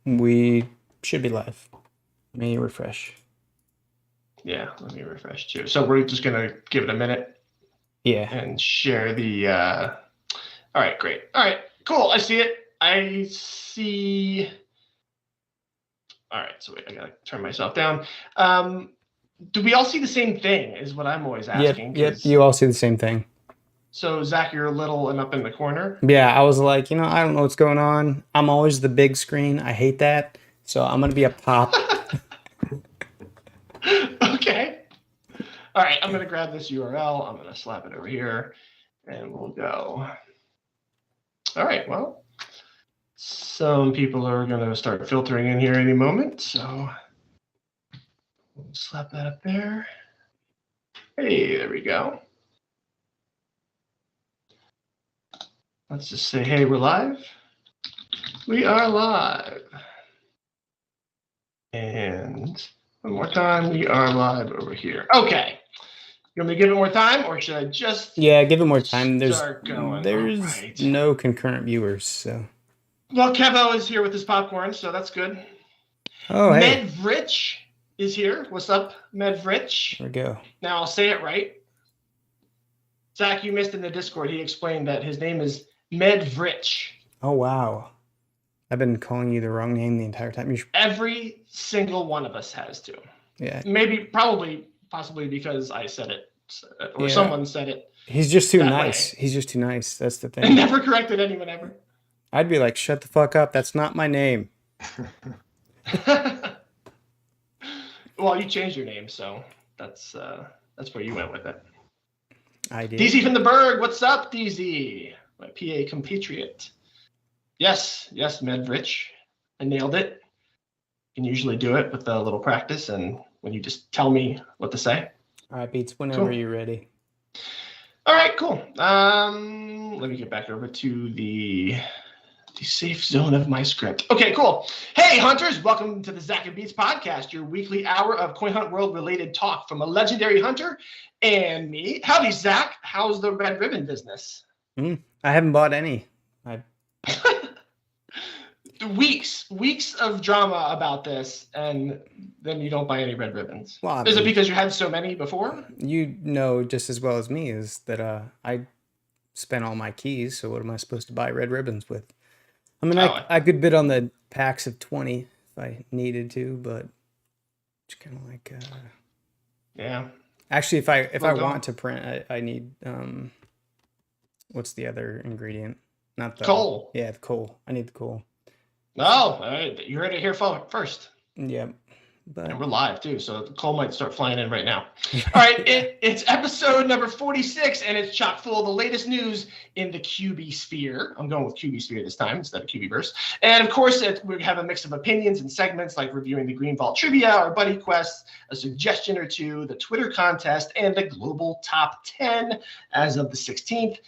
We should be live. Let me refresh. Yeah, let me refresh too. So we're just going to give it a minute. Yeah. And share the... All right, great. All right, cool. I see it. I see... All right, so wait, I got to turn myself down. Do we all see the same thing is what I'm always asking. Yep, you all see the same thing. So, Zach, you're little and up in the corner? Yeah, I was like, I don't know what's going on. I'm always the big screen. I hate that. So I'm going to be a pop. Okay. All right, I'm going to grab this URL. I'm going to slap it over here, and we'll go. All right, well, some people are going to start filtering in here any moment, so we'll slap that up there. Hey, there we go. Let's just say, hey, we're live. We are live. And one more time, we are live over here. Okay. You want me to give it more time, or should I just... Yeah, give it more time. There's right. no concurrent viewers, so... Well, Kevo is here with his popcorn, so that's good. Oh, hey. Medvrich is here. What's up, Medvrich? There we go. Now, I'll say it right. Zach, you missed in the Discord. He explained that his name is Medvrich. Oh, wow. I've been calling you the wrong name the entire time. Every single one of us has to. Yeah. Maybe, possibly because I said it, or someone said it. He's just too nice. He's just too nice. That's the thing. I never corrected anyone ever. I'd be like, shut the fuck up. That's not my name. Well, you changed your name, so that's where you went with it. I did. DZ from the Berg, what's up, DZ? My PA compatriot. Yes, Medvrich. I nailed it. You can usually do it with a little practice and when you just tell me what to say. All right, Beats, whenever you're ready. All right, cool. Let me get back over to the safe zone of my script. Okay, cool. Hey, hunters, welcome to the Zach and Beats podcast, your weekly hour of Coin Hunt World related talk from a legendary hunter and me. Howdy, Zach. How's the red ribbon business? I haven't bought any. Weeks of drama about this, and then you don't buy any red ribbons. Well, is it because you had so many before? You know just as well as me is that I spent all my keys, so what am I supposed to buy red ribbons with? I mean, I could bid on the packs of 20 if I needed to, but it's kind of like... yeah. Actually, if I want to print, I need... what's the other ingredient? Not the... Coal. Yeah, the coal. I need the coal. Oh, you heard it here first. Yep. And we're live too, so the coal might start flying in right now. All right, it's episode number 46, and it's chock full of the latest news in the QB sphere. I'm going with QB sphere this time instead of QB-verse. And of course, we have a mix of opinions and segments like reviewing the Green Vault Trivia, our Buddy Quest, a suggestion or two, the Twitter contest, and the Global Top 10 as of the 16th.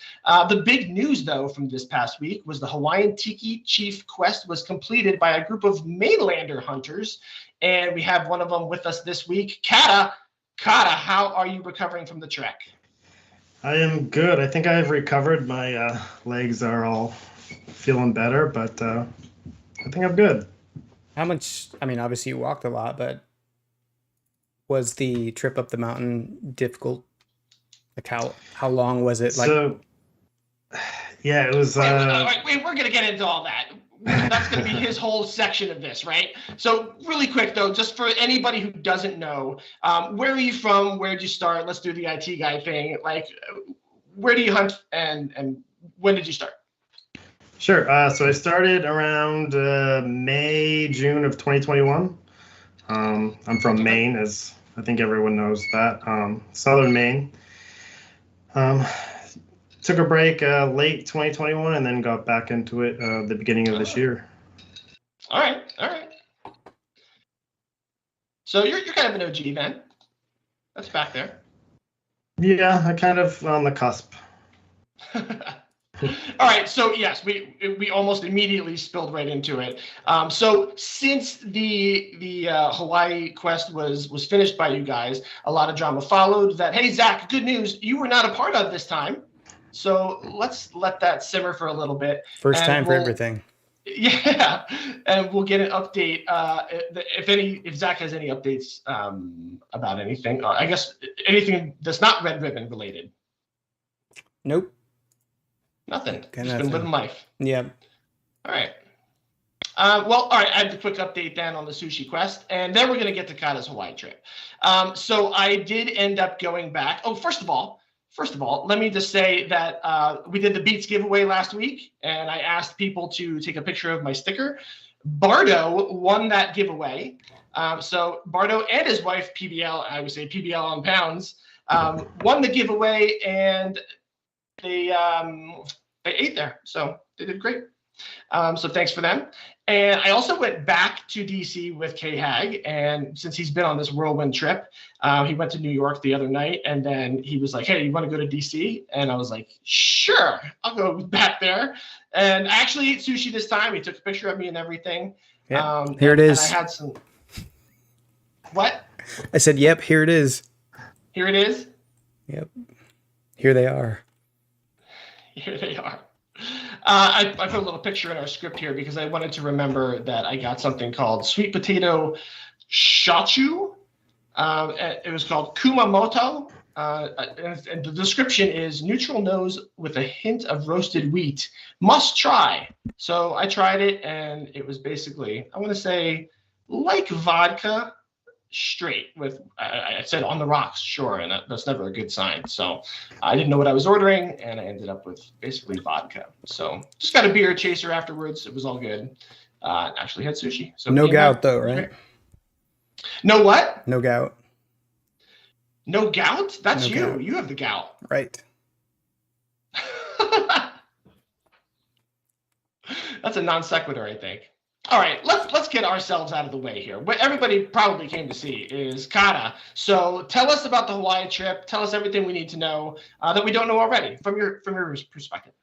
The big news, though, from this past week was the Hawaiian Tiki Chief Quest was completed by a group of mainlander hunters. And we have one of them with us this week, CATA. CATA, how are you recovering from the trek? I am good. I think I've recovered. My legs are all feeling better, but I think I'm good. How much, I mean, obviously you walked a lot, but was the trip up the mountain difficult? Like how long was it? So, yeah, it was... Wait, we're going to get into all that. That's going to be his whole section of this, right? So really quick, though, just for anybody who doesn't know, where are you from? Where'd you start? Let's do the IT guy thing. Like, where do you hunt and when did you start? Sure. So I started around May, June of 2021. I'm from Maine, as I think everyone knows that. Southern Maine. Took a break late 2021 and then got back into it the beginning of this year. All right. So you're kind of an OG then. That's back there. Yeah, I kind of on the cusp. All right. So yes, we almost immediately spilled right into it. So since the Hawaii quest was finished by you guys, a lot of drama followed. That hey Zach, good news, you were not a part of this time. So let's let that simmer for a little bit. First time for everything. Yeah, and we'll get an update if Zach has any updates about anything. I guess anything that's not Red Ribbon related. Nope. Nothing. Just Just been living life. Yeah. All right. All right. I have a quick update then on the sushi quest, and then we're going to get to CATA's Hawaii trip. So I did end up going back. Oh, first of all, let me just say that we did the Beats giveaway last week, and I asked people to take a picture of my sticker. Bardo won that giveaway. So Bardo and his wife, PBL, I would say PBL on pounds, won the giveaway, and they ate there. So they did great. So thanks for them. And I also went back to DC with K-Hag, and since he's been on this whirlwind trip, he went to New York the other night, and then he was like, hey, you want to go to DC? And I was like, sure, I'll go back there. And I actually ate sushi this time. He took a picture of me and everything. Yeah, here it is. And I had some... What? I said, yep, here it is. Here it is? Yep. Here they are. Here they are. I put a little picture in our script here because I wanted to remember that I got something called sweet potato shochu. It was called Kumamoto. And the description is neutral nose with a hint of roasted wheat. Must try. So I tried it, and it was basically, I want to say, like vodka, straight with, I said on the rocks, sure, and that's never a good sign. So I didn't know what I was ordering, and I ended up with basically vodka. So just got a beer chaser afterwards. It was all good. Actually had sushi. So no gout though, right? No what? No gout. No gout? That's No you. gout. You have the gout. Right. That's a non sequitur, I think. All right, let's get ourselves out of the way here. What everybody probably came to see is CATA. So tell us about the Hawaii trip. Tell us everything we need to know that we don't know already from your perspective.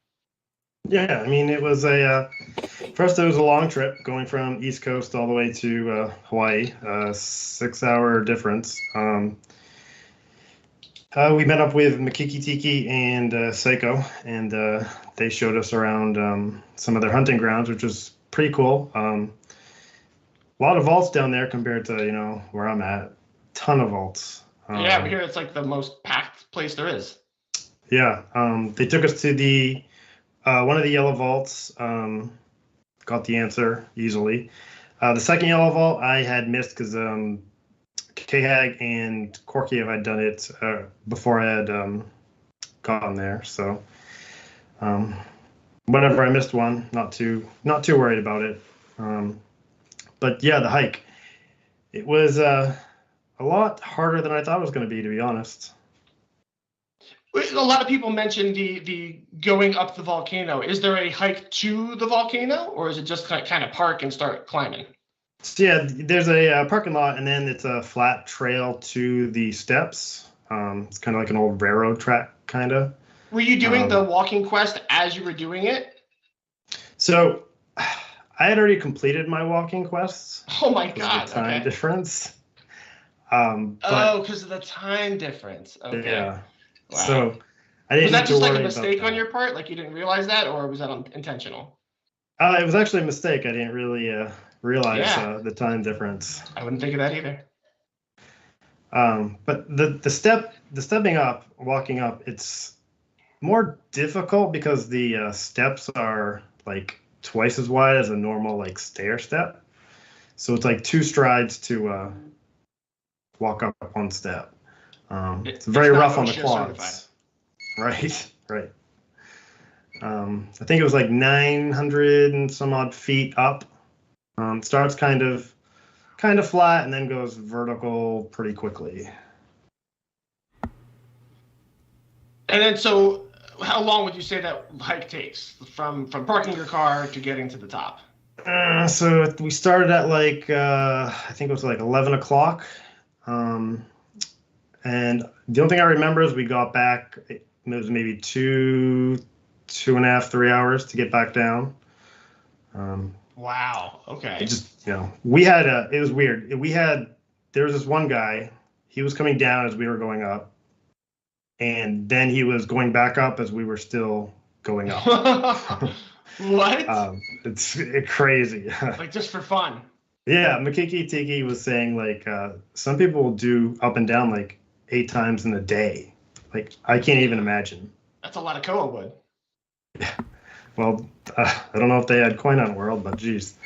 Yeah, I mean, it was first it was a long trip going from East Coast all the way to Hawaii, 6-hour difference. We met up with Makiki Tiki and Seiko, and they showed us around some of their hunting grounds, which was pretty cool. A lot of vaults down there compared to where I'm at. Ton of vaults. Yeah, we hear it's like the most packed place there is. Yeah, they took us to the one of the yellow vaults. Got the answer easily. The second yellow vault I had missed because K-Hag and Corky had done it before I had gotten there. So whatever, I missed one. Not too worried about it. But yeah, the hike. It was a lot harder than I thought it was going to be honest. A lot of people mentioned the going up the volcano. Is there a hike to the volcano, or is it just kind of park and start climbing? So yeah, there's a parking lot, and then it's a flat trail to the steps. It's kind of like an old railroad track, kind of. Were you doing the walking quest as you were doing it? So I had already completed my walking quests. Oh my God. The time difference. Because of the time difference. Okay. Yeah. Wow. So I didn't. Was that just like a mistake on your part? Like you didn't realize that, or was that intentional? It was actually a mistake. I didn't really realize the time difference. I wouldn't think of that either. But the stepping up, walking up, it's more difficult because the steps are like twice as wide as a normal like stair step. So it's like 2 strides to walk up one step. It's very rough on the quads. Right. I think it was like 900 and some odd feet up. It starts kind of flat and then goes vertical pretty quickly. And then, so how long would you say that hike takes from parking your car to getting to the top? So we started at like I think it was like 11 o'clock. And the only thing I remember is we got back, it was maybe 2.5, 3 hours to get back down. Wow. Okay. We had it was weird. There was this one guy, he was coming down as we were going up, and then he was going back up as we were still going up. What? It's crazy. Like just for fun? Yeah, Makiki Tiki was saying like some people will do up and down like 8 times in a day. Like I can't even imagine. That's a lot of koa wood. Well, I don't know if they had coin on World, but geez.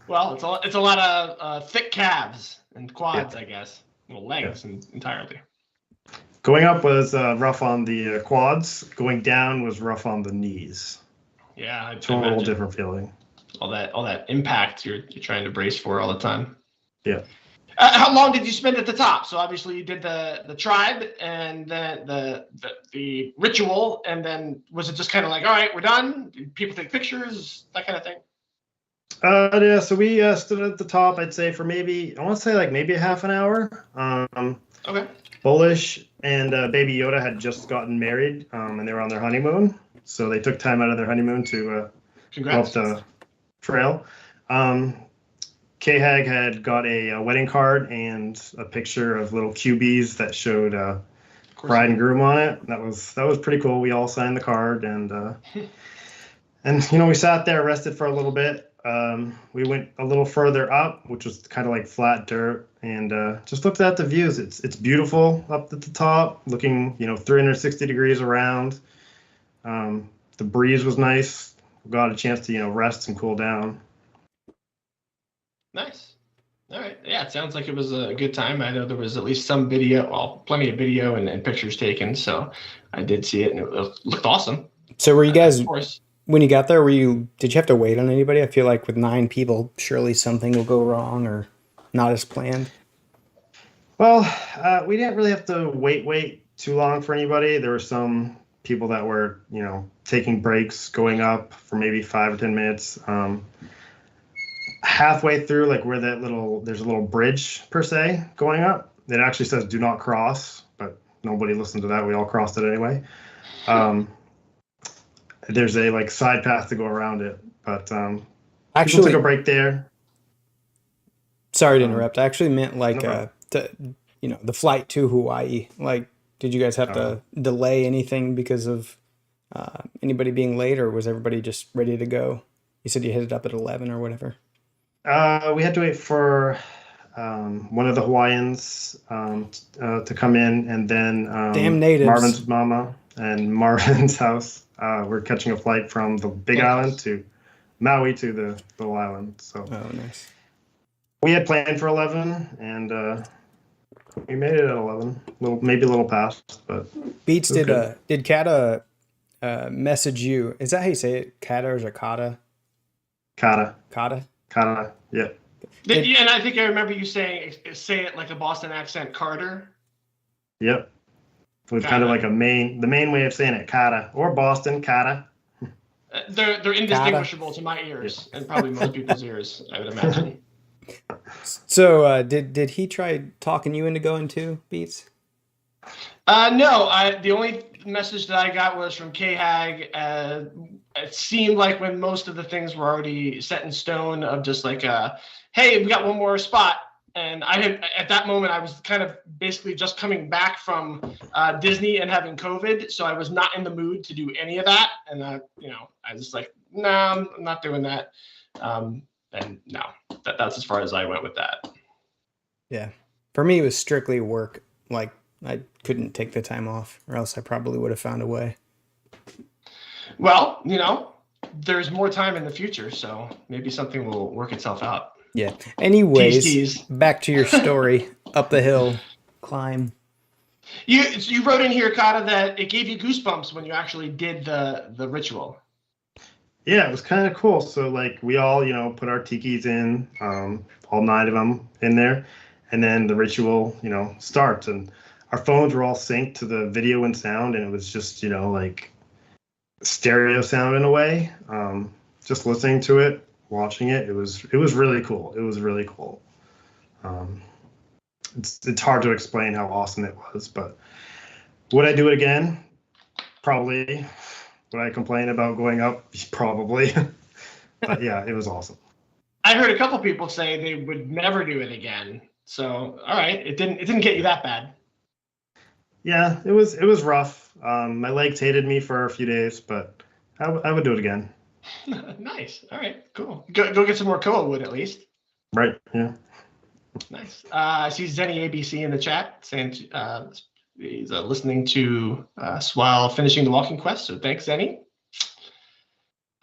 Well, it's a lot of thick calves and quads, I guess. Well, legs entirely. Going up was rough on the quads. Going down was rough on the knees. Yeah, It's a little different feeling. All that impact you're trying to brace for all the time. Yeah. How long did you spend at the top? So obviously you did the tribe and then the ritual, and then was it just kind of like, all right, we're done? Did people take pictures, that kind of thing? Yeah, so we stood at the top, I'd say, for maybe, I want to say like maybe a half an hour. Okay. Bullish and Baby Yoda had just gotten married, and they were on their honeymoon. So they took time out of their honeymoon to go up the trail. K-Hag had got a wedding card and a picture of little QBs that showed bride and groom on it. That was pretty cool. We all signed the card, and we sat there, rested for a little bit. We went a little further up, which was kind of like flat dirt, and just looked at the views. It's beautiful up at the top, looking 360 degrees around. The breeze was nice. We got a chance to rest and cool down. Nice. All right. Yeah, it sounds like it was a good time. I know there was at least some video, well, plenty of video and pictures taken. So I did see it, and it looked awesome. So were you guys, of course, when you got there, did you have to wait on anybody? I feel like with 9 people, surely something will go wrong or not as planned. Well, we didn't really have to wait too long for anybody. There were some people that were, taking breaks, going up for maybe 5 or 10 minutes. Halfway through, like where there's a little bridge per se going up. It actually says "Do not cross," but nobody listened to that. We all crossed it anyway. There's a side path to go around it, but actually took a break there. Sorry to interrupt. I actually meant No the flight to Hawaii. Like, did you guys have to delay anything because of anybody being late, or was everybody just ready to go? You said you hit it up at 11 or whatever. We had to wait for one of the Hawaiians to come in, and then damn natives. Marvin's mama and Marvin's house. We're catching a flight from the Big Island to Maui to the little island. So nice. We had planned for 11, and we made it at 11. Maybe a little past, but Beats, did CATA message you? Is that how you say it? CATA or is it CATA? CATA. CATA, yeah. And I think I remember you say it like a Boston accent, Carter. Yep. With kind of like the main way of saying it, CATA, or Boston, CATA. They're indistinguishable to my ears, and probably most people's ears, I would imagine. So did he try talking you into going too, Beats? No, the only message that I got was from K-Hag. It seemed like when most of the things were already set in stone of just like, hey, we got one more spot. And at that moment, I was kind of basically just coming back from Disney and having COVID. So I was not in the mood to do any of that. And, I was just like, no, I'm not doing that. And no, that's as far as I went with that. Yeah. For me, it was strictly work. Like, I couldn't take the time off, or else I probably would have found a way. Well, there's more time in the future, so maybe something will work itself out. Yeah. Anyways, tease. Back to your story. Up the hill, climb. You wrote in here, Kata, that it gave you goosebumps when you actually did the ritual. Yeah, it was kind of cool. So we all, put our tikis in, all 9 of them in there, and then the ritual, starts, and our phones were all synced to the video and sound, and it was just, stereo sound in a way. Just listening to it, watching it, it was really cool. It was really cool. It's hard to explain how awesome it was, but would I do it again? Probably. Would I complain about going up? Probably. But yeah, it was awesome. I heard a couple people say they would never do it again. So, all right, it didn't get you that bad. Yeah, it was rough. My legs hated me for a few days, but I would do it again. Nice. All right, cool. Go get some more koa wood at least. Right. Yeah. Nice. I see Zenny ABC in the chat saying he's listening to us while finishing the walking quest. So thanks, Zenny.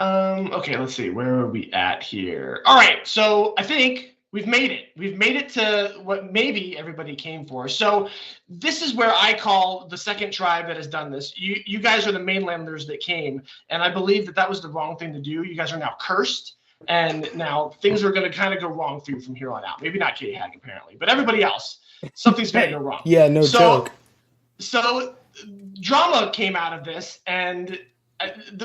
Okay, let's see. Where are we at here? All right. So I think we've made it. We've made it to what maybe everybody came for. So this is where I call the second tribe that has done this. You guys are the mainlanders that came, and I believe that was the wrong thing to do. You guys are now cursed. And now things are going to kind of go wrong for you from here on out. Maybe not K-Hag, apparently, but everybody else, something's going to go wrong. Yeah, no joke. So drama came out of this, and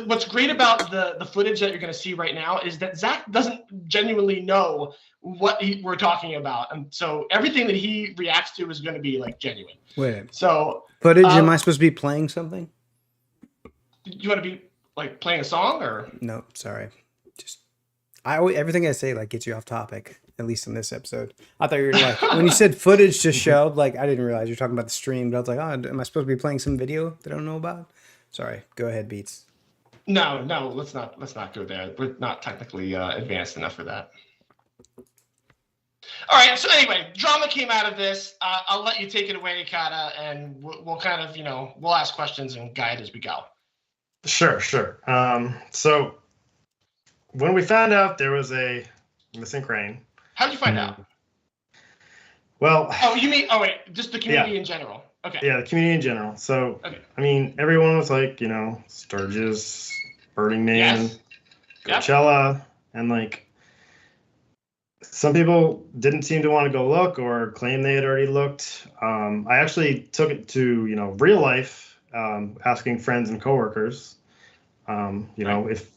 what's great about the footage that you're going to see right now is that Zach doesn't genuinely know what we're talking about, and so everything that he reacts to is going to be like genuine. Wait. So footage? Am I supposed to be playing something? You want to be like playing a song or? No, sorry. Just everything I say like gets you off topic. At least in this episode, I thought you were like when you said footage to show. Like I didn't realize you're talking about the stream. But I was like, oh, am I supposed to be playing some video that I don't know about? Sorry. Go ahead, Beats. No, let's not go there. We're not technically advanced enough for that. All right. So anyway, drama came out of this. I'll let you take it away, Kata, and we'll kind of we'll ask questions and guide as we go. Sure. So when we found out there was a missing crane. How did you find out? Well. Oh, you mean? Oh wait, just the community in general. Okay. Yeah, the community in general. So, okay. I mean, everyone was like, Sturgis, Burning Man, Coachella, and like some people didn't seem to want to go look or claim they had already looked. I actually took it to, real life, asking friends and coworkers, if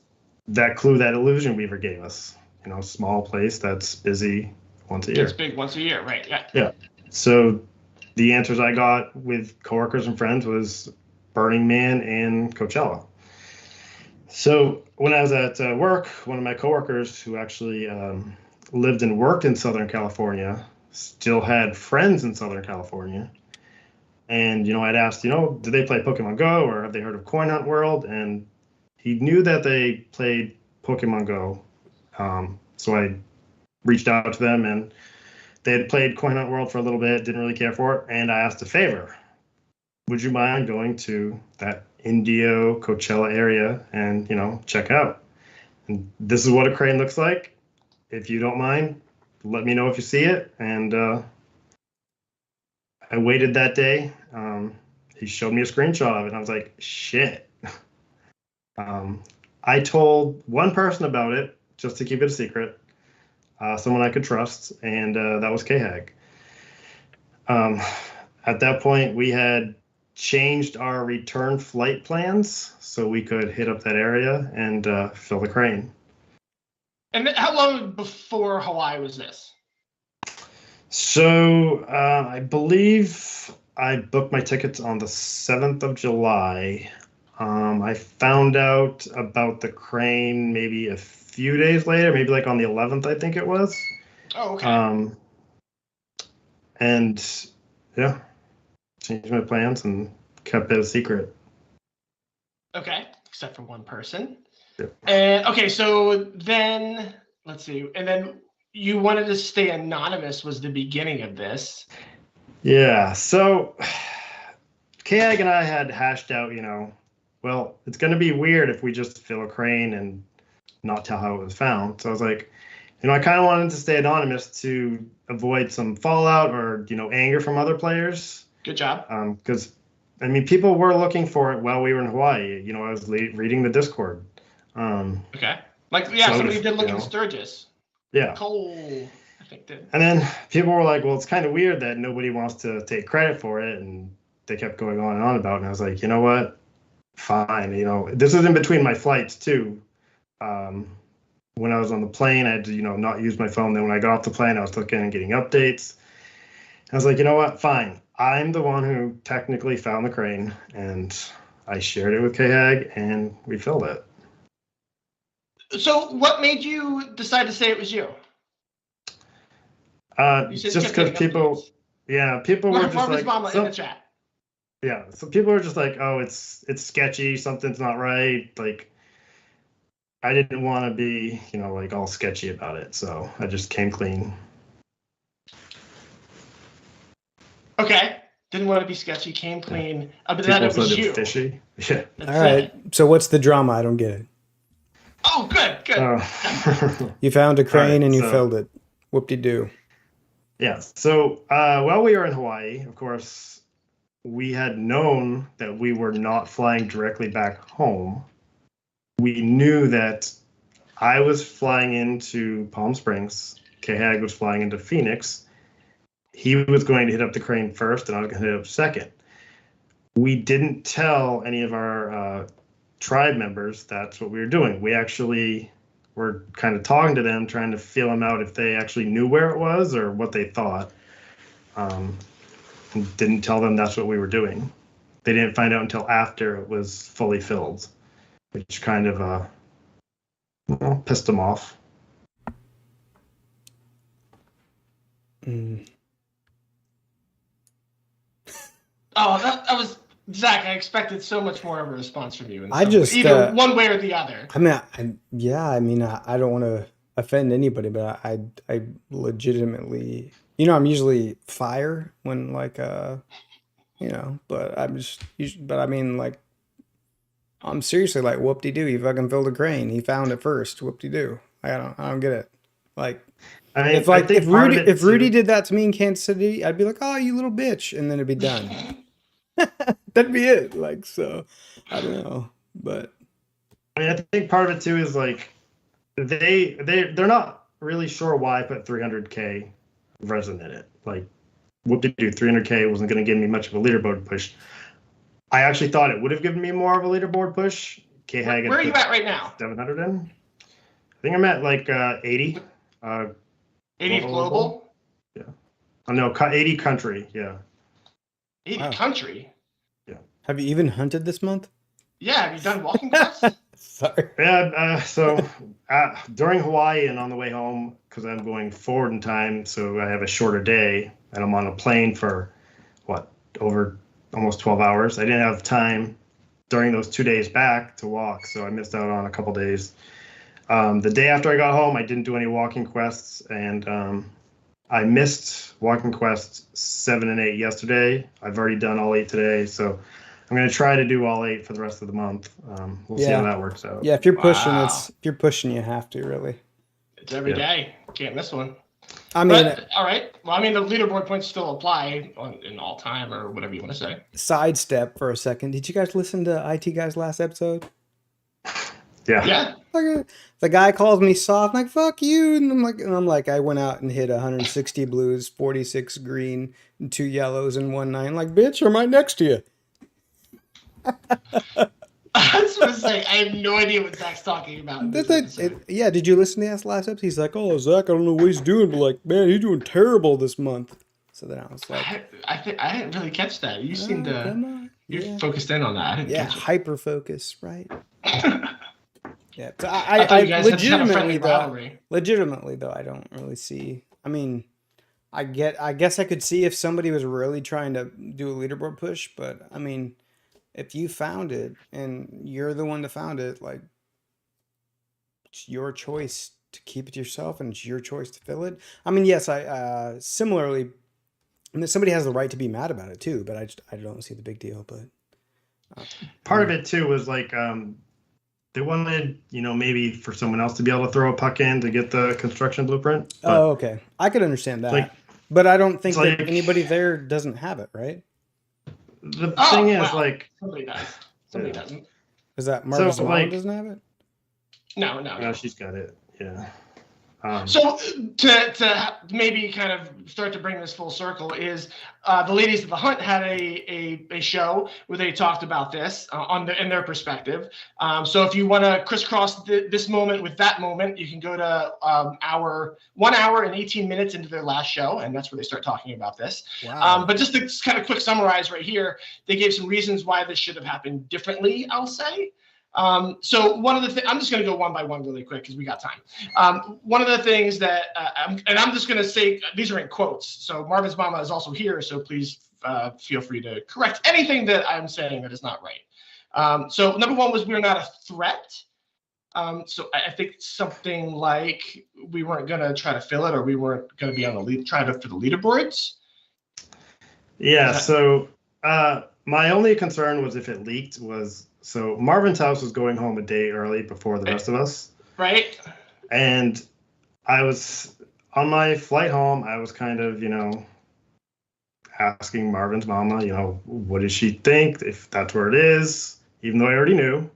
that clue that Illusion Weaver gave us, small place that's busy once a year. It's big once a year, right? Yeah. Yeah. So the answers I got with coworkers and friends was Burning Man and Coachella. So when I was at work, one of my coworkers who actually lived and worked in Southern California still had friends in Southern California. And, I'd asked, do they play Pokemon Go or have they heard of Coin Hunt World? And he knew that they played Pokemon Go. So I reached out to them and they had played Coin Hunt World for a little bit, didn't really care for it. And I asked a favor. Would you mind going to that Indio Coachella area and, check out? And this is what a crane looks like. If you don't mind, let me know if you see it. And I waited that day. He showed me a screenshot of it. And I was like, shit. I told one person about it just to keep it a secret. Someone I could trust. And that was K-Hag. At that point, we had changed our return flight plans so we could hit up that area and fill the crane. And how long before Hawaii was this? So I believe I booked my tickets on the 7th of July. I found out about the crane maybe a few days later, maybe like on the 11th, I think it was. Oh, okay. And yeah, changed my plans and kept it a secret. Okay, except for one person. Yep. And okay, so then let's see. And then you wanted to stay anonymous was the beginning of this. Yeah. So K-Hag and I had hashed out, well, it's going to be weird if we just fill a crane and not tell how it was found. So I was like, I kind of wanted to stay anonymous to avoid some fallout or, anger from other players. Good job. Because, people were looking for it while we were in Hawaii. I was reading the Discord. Okay. Somebody did look in Sturgis. Yeah. Cole, I think, did. And then people were like, well, it's kind of weird that nobody wants to take credit for it. And they kept going on and on about it. And I was like, you know what? Fine. This was in between my flights, too. When I was on the plane, I had to, not use my phone. Then when I got off the plane, I was looking and getting updates. I was like, you know what? Fine. I'm the one who technically found the crane. And I shared it with K-Hag, and we filled it. So what made you decide to say it was you? Just because people were just like, in the chat. Yeah, so people were just like, oh, it's sketchy, something's not right. Like, I didn't want to be, like all sketchy about it, so I just came clean. Okay. Didn't want to be sketchy, came clean. But People then it said was it was you. fishy. Yeah. That's All right. it. So what's the drama? I don't get it. Oh, good, good. You found a crane and you so- filled it. Whoop-de-doo. Yeah. So while we were in Hawaii, of course, we had known that we were not flying directly back home. We knew that I was flying into Palm Springs. K-Hag was flying into Phoenix. He was going to hit up the crane first, and I was going to hit up second. We didn't tell any of our tribe members that's what we were doing. We actually were kind of talking to them, trying to feel them out if they actually knew where it was or what they thought. Didn't tell them that's what we were doing. They didn't find out until after it was fully filled, which kind of pissed them off. Oh, that was Zach. I expected so much more of a response from you. Either one way or the other. I mean, I don't want to offend anybody, but I legitimately, I'm usually fire when like, but but I mean, like, I'm seriously like, whoop-de-doo, he fucking filled a crane. He found it first. Whoop-de-doo. I don't get it. Like, I mean, if Rudy did that to me in Kansas City, I'd be like, oh, you little bitch, and then it'd be done. That'd be it. Like, so I don't know, but I mean, I think part of it too is like they're not really sure why I put 300K resin in it. Like, what did you do? 300K wasn't going to give me much of a leaderboard push. I actually thought it would have given me more of a leaderboard push. Where are you at right now? 700 in. I think I'm at like 80. 80 global? Yeah. Oh, no, 80 country. Yeah. 80 country? Yeah. Have you even hunted this month? Yeah. Have you done walking quests? Sorry. Yeah. So during Hawaii and on the way home, because I'm going forward in time, so I have a shorter day, and I'm on a plane for over almost 12 hours. I didn't have time during those 2 days back to walk, so I missed out on a couple days. The day after I got home, I didn't do any walking quests, and I missed walking quests 7 and 8 yesterday. I've already done all 8 today, so I'm going to try to do all 8 for the rest of the month. We'll see how that works out. Yeah, if you're pushing, you have to really. It's every day. Can't miss one. I mean, all right. Well, I mean, the leaderboard points still apply in all time or whatever you want to say. Sidestep for a second. Did you guys listen to IT Guy's last episode? Yeah. The guy calls me soft, I'm like, fuck you. And I'm like, I went out and hit 160 blues, 46 green, and 2 yellows, and 1 9. Like, bitch, I'm right next to you. I was going to say, I have no idea what Zach's talking about. Yeah, did you listen to that last episode? He's like, oh, Zach, I don't know what he's doing, but like, man, he's doing terrible this month. So then I was like, I didn't really catch that. You seem to, you're focused in on that. I didn't catch it. Hyper focus, right? Yeah, so I thought you guys legitimately though, I don't really see. I mean, I guess I could see if somebody was really trying to do a leaderboard push, but I mean, if you found it and you're the one that found it, like, it's your choice to keep it to yourself and it's your choice to fill it. I mean, yes, I similarly, I mean, somebody has the right to be mad about it too, but I don't see the big deal. But part of it too was like they wanted, maybe for someone else to be able to throw a puck in to get the construction blueprint. Oh, okay. I could understand that. But I don't think that anybody there doesn't have it, right? The thing is, somebody does. Somebody doesn't. Is that Marvin's mom doesn't have it? No, she's got it. Yeah. So to maybe kind of start to bring this full circle is the ladies of the hunt had a show where they talked about this in their perspective. So if you want to crisscross this moment with that moment, you can go to 1 hour and 18 minutes into their last show, and that's where they start talking about this. Wow. But just to kind of quick summarize right here, they gave some reasons why this should have happened differently, I'll say. So one of the things, I'm just going to go one by one really quick because we got time. One of the things that, and I'm just going to say, these are in quotes. So Marvin's mama is also here, so please feel free to correct anything that I'm saying that is not right. So number one was, we're not a threat. So I think something like we weren't going to try to fill it, or we weren't going to be on the lead, try to for the leaderboards. Yeah. So my only concern was if it leaked so Marvin's house was going home a day early before the rest of us. Right. And I was on my flight home. I was kind of, asking Marvin's mama, what does she think if that's where it is, even though I already knew.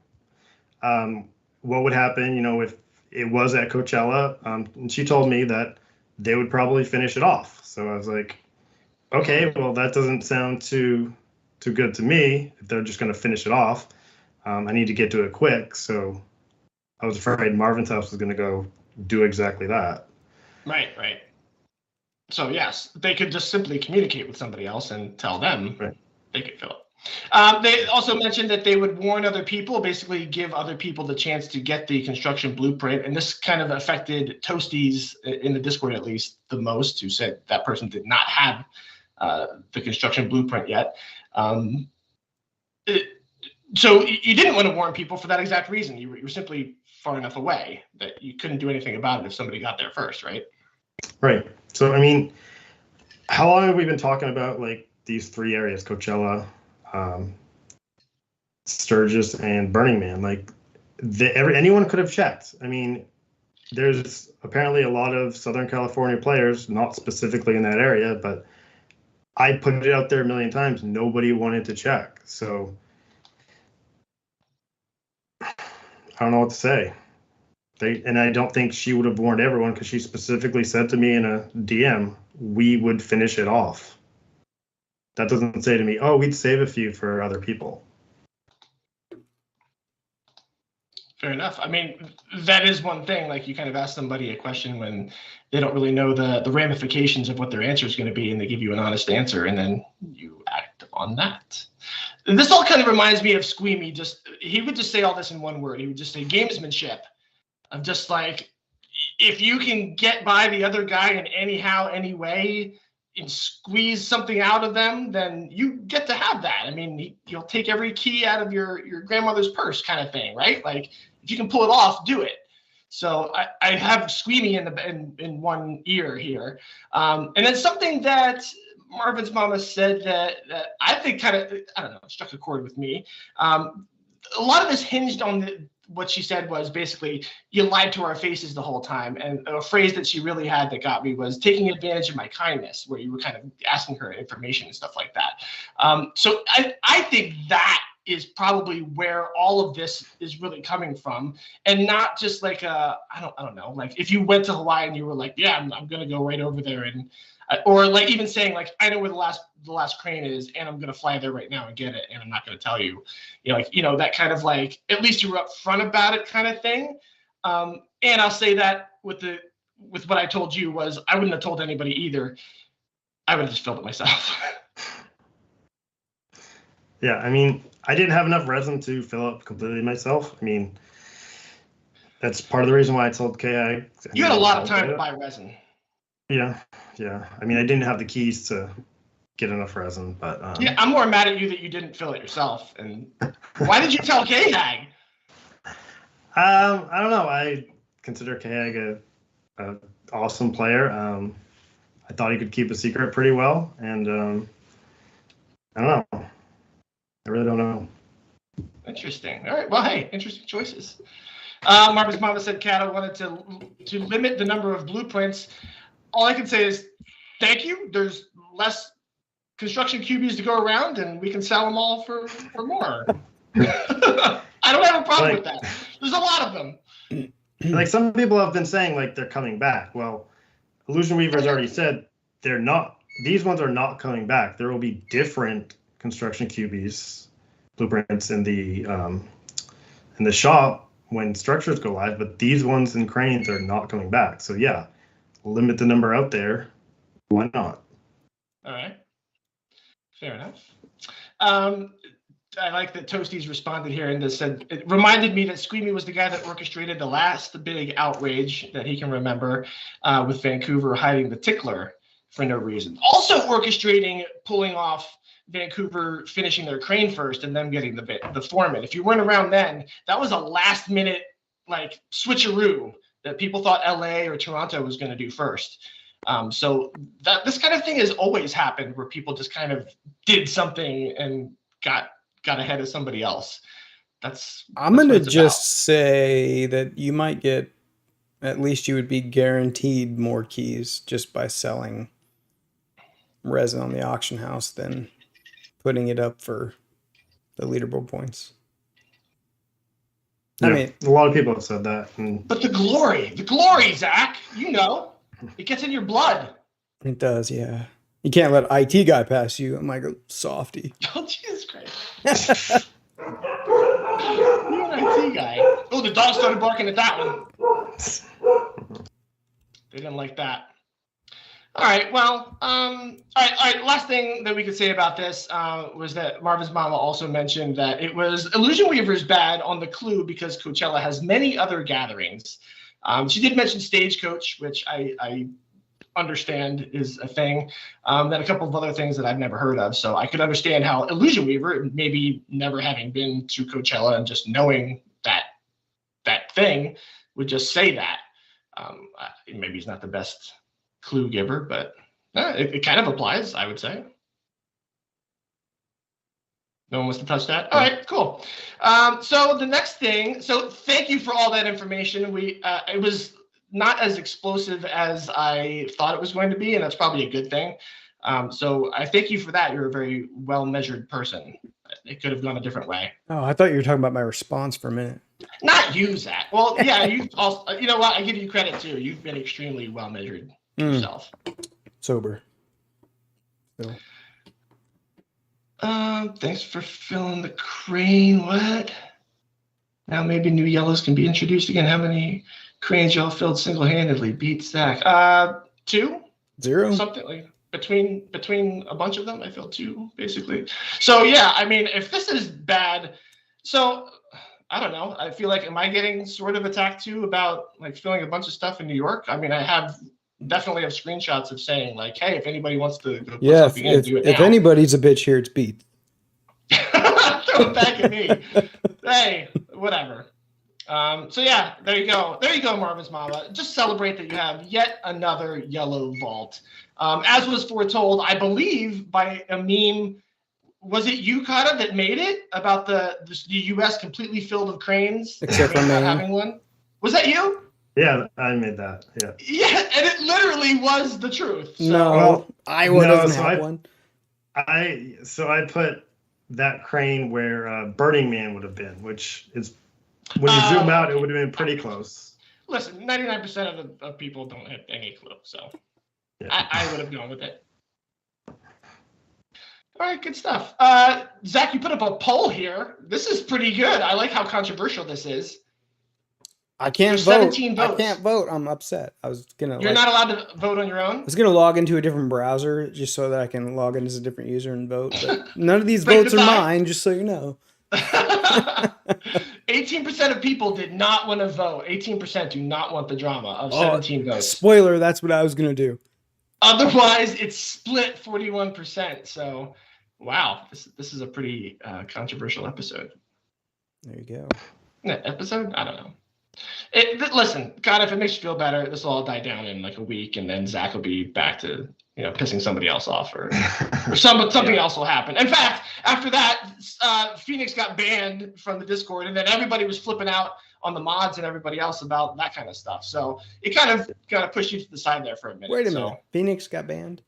What would happen, if it was at Coachella? And she told me that they would probably finish it off. So I was like, okay, well, that doesn't sound too good to me. If they're just going to finish it off, I need to get to it quick. So I was afraid Marvin's house was going to go do exactly that. Right. So yes, they could just simply communicate with somebody else and tell them they could fill it. They also mentioned that they would warn other people, basically give other people the chance to get the construction blueprint. And this kind of affected Toasties in the Discord, at least the most, who said that person did not have the construction blueprint yet. So you didn't want to warn people for that exact reason. You were simply far enough away that you couldn't do anything about it if somebody got there first, right? Right. So, I mean, how long have we been talking about like these three areas, Coachella, Sturgis, and Burning Man? Like anyone could have checked. I mean, there's apparently a lot of Southern California players, not specifically in that area, but I put it out there a million times. Nobody wanted to check. So I don't know what to say. And I don't think she would have warned everyone, because she specifically said to me in a DM, we would finish it off. That doesn't say to me, oh, we'd save a few for other people. Fair enough. I mean, that is one thing. Like, you kind of ask somebody a question when they don't really know the ramifications of what their answer is going to be, and they give you an honest answer, and then you act on that. This all kind of reminds me of Squeamy. He would just say all this in one word. He would just say gamesmanship. I'm just like, if you can get by the other guy in any way, and squeeze something out of them, then you get to have that. I mean, you'll take every key out of your grandmother's purse, kind of thing, right? Like, if you can pull it off, do it. So I have Squeamy in one ear here, and then something that Marvin's mama said that I think kind of, I don't know, struck a chord with me. A lot of this hinged on what she said was basically, you lied to our faces the whole time. And a phrase that she really had that got me was taking advantage of my kindness, where you were kind of asking her information and stuff like that. So I think that is probably where all of this is really coming from, and not just like I don't know, like if you went to Hawaii and you were like, yeah, I'm going to go right over there, and or like even saying like, I know where the last crane is, and I'm going to fly there right now and get it, and I'm not going to tell you, that kind of like, at least you were upfront about it kind of thing. And I'll say that with what I told you was, I wouldn't have told anybody either. I would have just filled it myself. Yeah, I mean, I didn't have enough resin to fill up completely myself. I mean, that's part of the reason why I told KI. You had a lot of time to buy resin. Yeah. I mean, I didn't have the keys to get enough resin, but yeah, I'm more mad at you that you didn't fill it yourself. And why did you tell KHAG? I don't know. I consider KHAG a awesome player. I thought he could keep a secret pretty well, and I don't know. I really don't know. Interesting. All right. Well, hey, interesting choices. Marvin's mama said CATA wanted to limit the number of blueprints. All I can say is thank you. There's less construction QBs to go around, and we can sell them all for more. I don't have a problem with that. There's a lot of them. Like, some people have been saying like they're coming back. Well, Illusion Weaver's already said they're not. These ones are not coming back. There will be different construction QBs blueprints in the shop when structures go live, but these ones in cranes are not coming back. So yeah, limit the number out there. Why not? All right, fair enough. I like that Toasties responded here and just said, it reminded me that Squeamy was the guy that orchestrated the last big outrage that he can remember, with Vancouver hiding the tickler for no reason. Also orchestrating pulling off Vancouver finishing their crane first and them getting the foreman. If you weren't around then, that was a last minute like switcheroo that people thought LA or Toronto was going to do first. So that this kind of thing has always happened where people just kind of did something and got ahead of somebody else. I'm going to just say that you might get, at least you would be guaranteed more keys just by selling resin on the auction house than putting it up for the leaderboard points. Yeah, I mean, a lot of people have said that. But the glory, Zach, it gets in your blood. It does, yeah. You can't let IT guy pass you. I'm like a softie. Oh, Jesus Christ. You're an IT guy. Oh, the dog started barking at that one. They didn't like that. All right. Well, all right. Last thing that we could say about this was that Marvin's mama also mentioned that it was Illusion Weaver's bad on the clue because Coachella has many other gatherings. She did mention Stagecoach, which I understand is a thing. Then a couple of other things that I've never heard of. So I could understand how Illusion Weaver, maybe never having been to Coachella and just knowing that thing, would just say that. Maybe he's not the best clue giver, but it kind of applies, I would say. No one wants to touch that. All right, cool. So the next thing, so thank you for all that information. It was not as explosive as I thought it was going to be, and that's probably a good thing. So I thank you for that. You're a very well-measured person. It could have gone a different way. Oh, I thought you were talking about my response for a minute. Not you, Zach. Well, yeah, you also, you know what? I give you credit too. You've been extremely well-measured yourself. Sober. So. Thanks for filling the crane. What? Now maybe new yellows can be introduced again. How many cranes y'all filled single-handedly? Beat Zach. 2? 0? Something like between a bunch of them. I filled 2 basically. So yeah, I mean, if this is bad, so I don't know. I feel like, am I getting sort of attacked too about like filling a bunch of stuff in New York? I mean, I definitely have screenshots of saying like, hey, if anybody wants to go put something in, do it now. If anybody's a bitch here, it's Beat. Throw it back at me. Hey, whatever. So yeah, there you go. There you go, Marvin's mama. Just celebrate that you have yet another yellow vault. As was foretold, I believe, by a meme. Was it you, CATA, that made it about the U.S. completely filled with cranes? Except for not having one. Was that you? Yeah, I made that. Yeah. Yeah, and it literally was the truth. So. No, Iowa doesn't have one. I put that crane where Burning Man would have been, which is when you zoom out, it would have been pretty close. Listen, 99% of people don't have any clue, so yeah. I would have gone with it. All right, good stuff. Zach, you put up a poll here. This is pretty good. I like how controversial this is. I can't vote. 17 votes. I can't vote. I'm upset. You're not allowed to vote on your own? I was gonna log into a different browser just so that I can log in as a different user and vote. But none of these votes are mine, just so you know. 18% of people did not want to vote. 18% do not want the drama of 17 votes. Spoiler, that's what I was gonna do. Otherwise, it's split 41%. So, wow, this is a pretty controversial episode. There you go. Episode? I don't know. Listen, God, if it makes you feel better, this will all die down in like a week, and then Zach will be back to pissing somebody else off, or something else will happen. In fact, after that, Phoenix got banned from the Discord, and then everybody was flipping out on the mods and everybody else about that kind of stuff. So it kind of pushed you to the side there for a minute. Wait a minute, Phoenix got banned?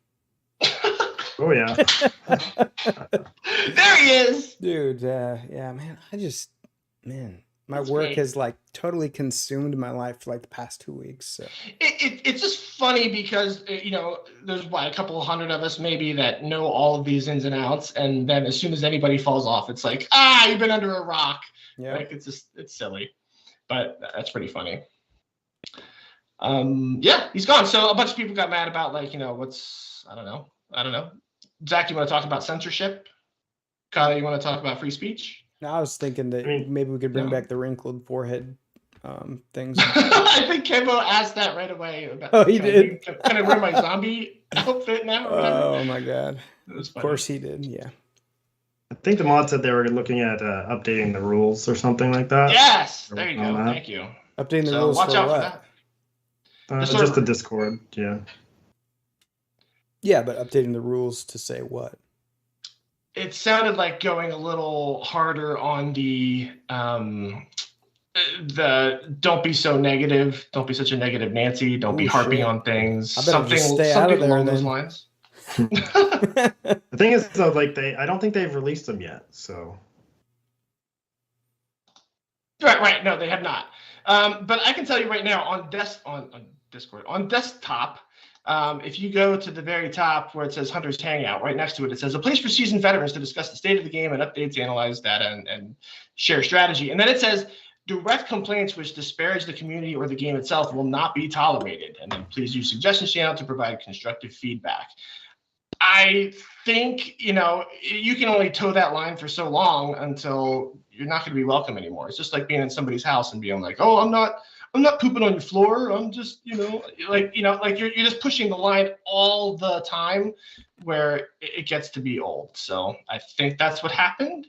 Oh yeah, there he is, dude. Yeah, man, my work has like totally consumed my life for like the past 2 weeks. So it's just funny because there's a couple hundred of us maybe that know all of these ins and outs, and then as soon as anybody falls off, it's like, you've been under a rock. Yeah, like it's silly, but that's pretty funny. Yeah, he's gone. So a bunch of people got mad about I don't know. Zach, you want to talk about censorship? Kyle, you want to talk about free speech? No, I was thinking that maybe we could bring back the wrinkled forehead things. I think Kembo asked that right away. He did. Can I wear my zombie outfit now? Oh my god! Of course he did. Yeah. I think the mod said they were looking at updating the rules or something like that. Yes, there you go. Thank you. Updating the So rules watch for out for what? that. Just the Discord, yeah. Yeah, but updating the rules to say what? It sounded like going a little harder on the don't be so negative, don't be such a negative Nancy, don't be harping on things. I better just stay out of there along then. those lines. The thing is, though, like I don't think they've released them yet. So. Right. No, they have not. But I can tell you right now on Discord, on desktop, if you go to the very top where it says Hunter's Hangout, right next to it, it says a place for seasoned veterans to discuss the state of the game and updates, analyze data, and share strategy. And then it says direct complaints which disparage the community or the game itself will not be tolerated. And then please use suggestions channel to provide constructive feedback. I think, you can only toe that line for so long until you're not going to be welcome anymore. It's just like being in somebody's house and being like, oh, I'm not pooping on your floor. I'm just, like you're just pushing the line all the time where it gets to be old. So I think that's what happened.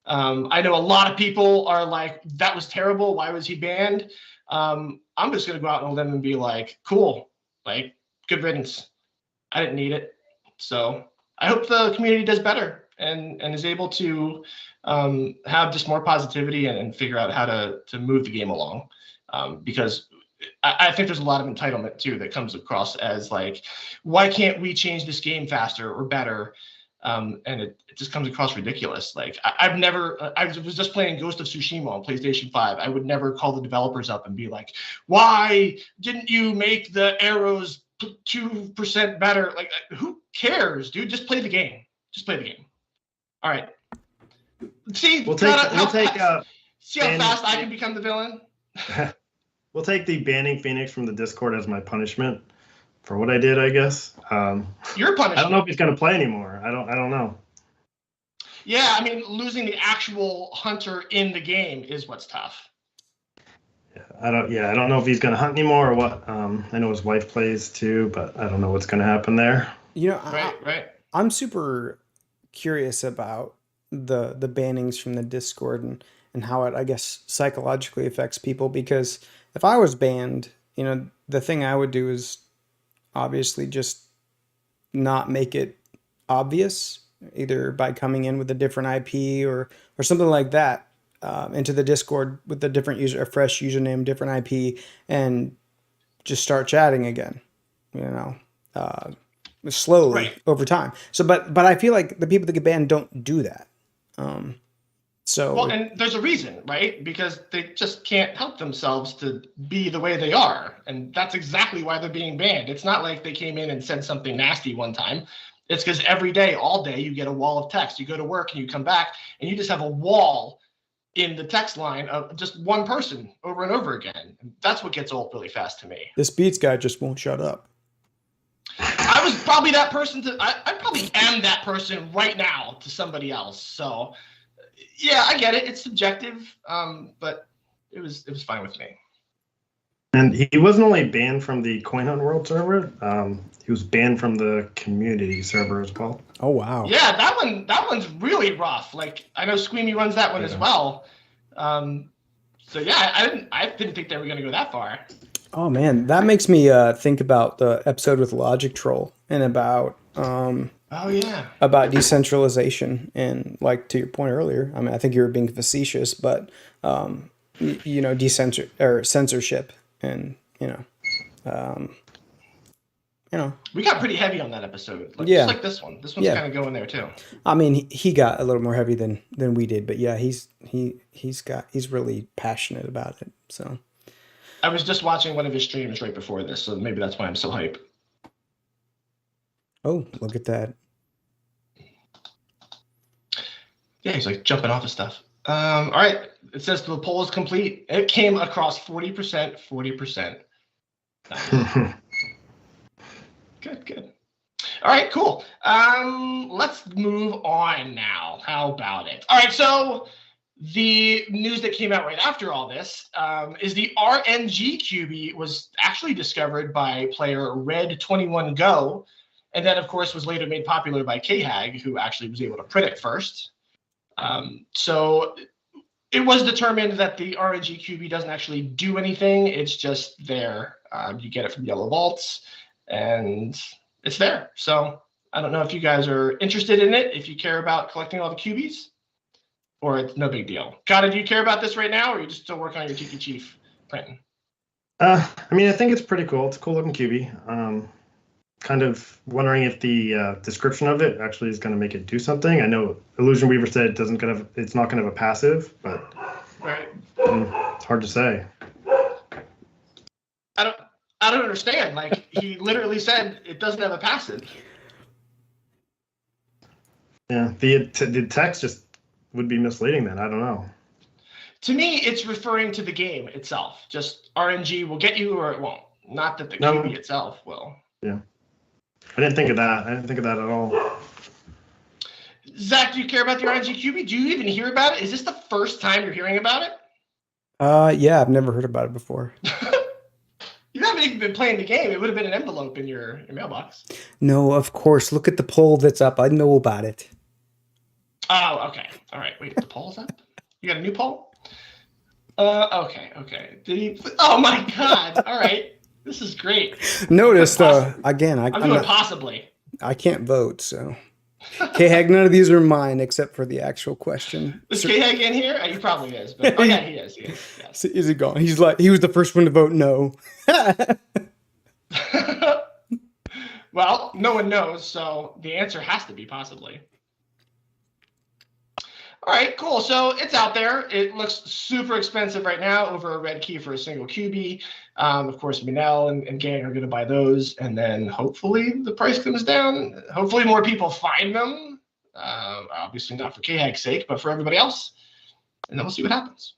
I know a lot of people are like, that was terrible. Why was he banned? I'm just going to go out on a limb and be like, cool, like good riddance. I didn't need it. So I hope the community does better and is able to have just more positivity and figure out how to move the game along. Because I think there's a lot of entitlement too that comes across as like, why can't we change this game faster or better? And it just comes across ridiculous. Like I was just playing Ghost of Tsushima on PlayStation 5. I would never call the developers up and be like, why didn't you make the arrows 2% better? Like, who cares, dude? Just play the game. All right. See, see how fast I can become the villain. We'll take the banning Phoenix from the Discord as my punishment for what I did, I guess. Your punishment. I don't know if he's going to play anymore. I don't know. Yeah, I mean, losing the actual hunter in the game is what's tough. I don't know if he's going to hunt anymore or what. I know his wife plays too, but I don't know what's going to happen there. Right. I'm super curious about the bannings from the Discord and how it, I guess, psychologically affects people, because if I was banned, the thing I would do is obviously just not make it obvious, either by coming in with a different IP or something like that, into the Discord with a different user, a fresh username, different IP, and just start chatting again, slowly over time. So, but I feel like the people that get banned don't do that. And there's a reason, right? Because they just can't help themselves to be the way they are. And that's exactly why they're being banned. It's not like they came in and said something nasty one time. It's because every day, all day, you get a wall of text. You go to work and you come back and you just have a wall in the text line of just one person over and over again. And that's what gets old really fast to me. This Beats guy just won't shut up. I was probably that person I probably am that person right now to somebody else. So yeah, I get it. It's subjective, but it was fine with me. And he wasn't only banned from the Coin Hunt World server. He was banned from the community server as well. Oh wow! Yeah, that one's really rough. Like I know Squeamy runs that one as well. So yeah, I didn't think they were going to go that far. Oh man, that makes me think about the episode with Logic Troll and about about decentralization, and like to your point earlier. I mean, I think you were being facetious, but censorship, and we got pretty heavy on that episode. Just like this one. This one's kind of going there too. I mean, he got a little more heavy than we did, but yeah, he's really passionate about it. So I was just watching one of his streams right before this, so maybe that's why I'm so hype. Oh, look at that. Yeah, he's like jumping off of stuff. All right, it says the poll is complete. It came across 40%, 40%. Nice. Good. All right, cool. Let's move on now. How about it? All right, so the news that came out right after all this is the RNG QB was actually discovered by player Red21Go, and then, of course, was later made popular by KHAG, who actually was able to print it first. So it was determined that the RNG QB doesn't actually do anything. It's just there. You get it from Yellow Vaults, and it's there. So I don't know if you guys are interested in it, if you care about collecting all the QBs, or it's no big deal. CATA, do you care about this right now, or are you just still working on your Tiki Chief printing? I mean, I think it's pretty cool. It's a cool looking QB. Kind of wondering if the description of it actually is going to make it do something. I know Illusion Weaver said it's not going to have a passive, but right. It's hard to say. I don't understand. Like, he literally said it doesn't have a passive. Yeah, the text just would be misleading then. I don't know. To me, it's referring to the game itself. Just RNG will get you or it won't. Not that the QB itself will. Yeah. I didn't think of that. I didn't think of that at all. Zach, do you care about the RNG QB? Do you even hear about it? Is this the first time you're hearing about it? Yeah, I've never heard about it before. You haven't even been playing the game. It would have been an envelope in your mailbox. No, of course. Look at the poll that's up. I know about it. Oh, okay. All right. Wait, the poll's up? You got a new poll? Okay. Did he? Oh my God! All right, this is great. Notice, again, I'm doing possibly. I can't vote, so. K-Hag, none of these are mine except for the actual question. Is K-Hag in here? He probably is. But, yeah, he is. Yes. Is he gone? He was the first one to vote no. Well, no one knows, so the answer has to be possibly. All right, cool. So it's out there. It looks super expensive right now, over a red key for a single QB. Of course, Minel and gang are going to buy those, and then hopefully the price comes down. Hopefully more people find them. Obviously not for K-Hag's sake, but for everybody else. And then we'll see what happens.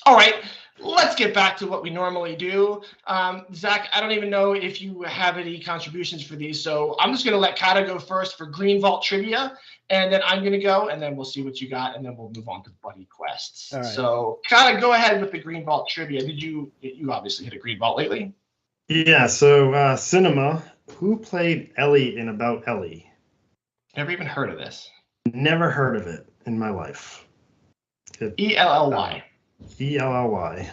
All right, let's get back to what we normally do. Zach, I don't even know if you have any contributions for these, so I'm just going to let CATA go first for Green Vault Trivia. And then I'm going to go, and then we'll see what you got, and then we'll move on to Buddy Quests. All right. So, kind of go ahead with the Green Vault trivia. You obviously hit a Green Vault lately? Yeah, so Cinema, who played Ellie in About Ellie? Never even heard of this. Never heard of it in my life. E-L-L-Y. E-L-L-Y.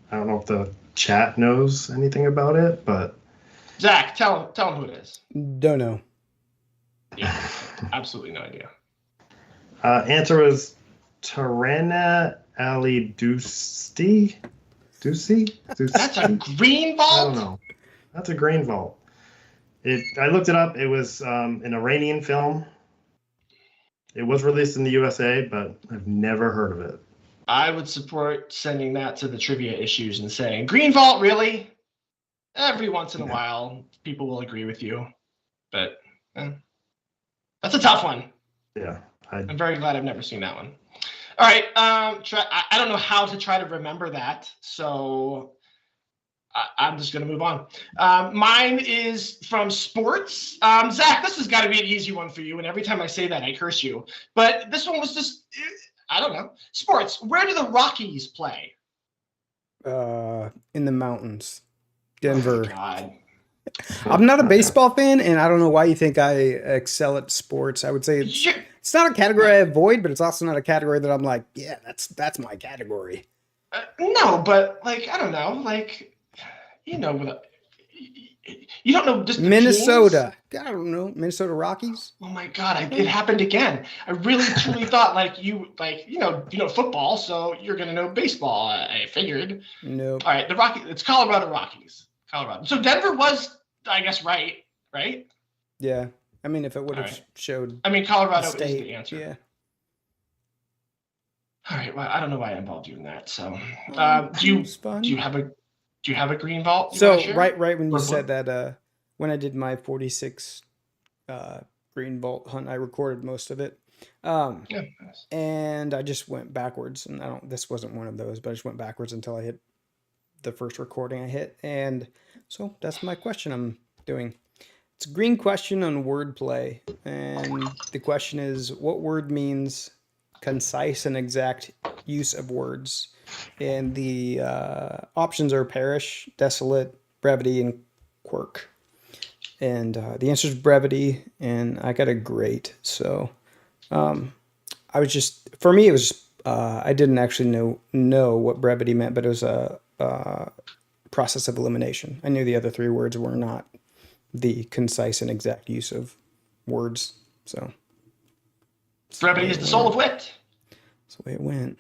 I don't know if the chat knows anything about it, but... Zach, tell him who it is. Don't know. Yeah, absolutely no idea. Answer was Tarana Ali Dusti. That's a Green Vault? I don't know. That's a Green Vault. I looked it up. It was an Iranian film. It was released in the USA, but I've never heard of it. I would support sending that to the trivia issues and saying, Green Vault, really? Every once in a while, people will agree with you. But... that's a tough one. Yeah. I'm very glad I've never seen that one. All right. I don't know how to try to remember that, so I'm just going to move on. Mine is from sports. Zach, this has got to be an easy one for you, and every time I say that, I curse you. But this one was just, I don't know. Sports. Where do the Rockies play? In the mountains. Denver. Oh, God. I'm not a baseball fan, and I don't know why you think I excel at sports. I would say it's not a category I avoid, but it's also not a category that I'm like, yeah, that's my category. No, but like, I don't know, like, you know, you don't know just Minnesota. I don't know, Minnesota Rockies. Oh my God, it happened again. I really truly thought you know football, so you're gonna know baseball. I figured. No. All right, the Rockies. It's Colorado Rockies. Colorado. So Denver was, I guess, right? Yeah. I mean, if it would have showed. I mean, Colorado is the answer. Yeah. All right. Well, I don't know why I involved you in that. So, do you have a Green Vault? So right when you said that, when I did my 46 Green Vault hunt, I recorded most of it. And I just went backwards, and this wasn't one of those, but I just went backwards until I hit the first recording I hit, and so that's my question I'm doing. It's a green question on wordplay, and the question is, what word means concise and exact use of words? And the options are perish, desolate, brevity, and quirk. And the answer is brevity, and I got a great. So was just, for me, it was just, I didn't actually know what brevity meant, but it was a process of elimination. I knew the other three words were not the concise and exact use of words. So brevity is the soul of wit. That's the way it went.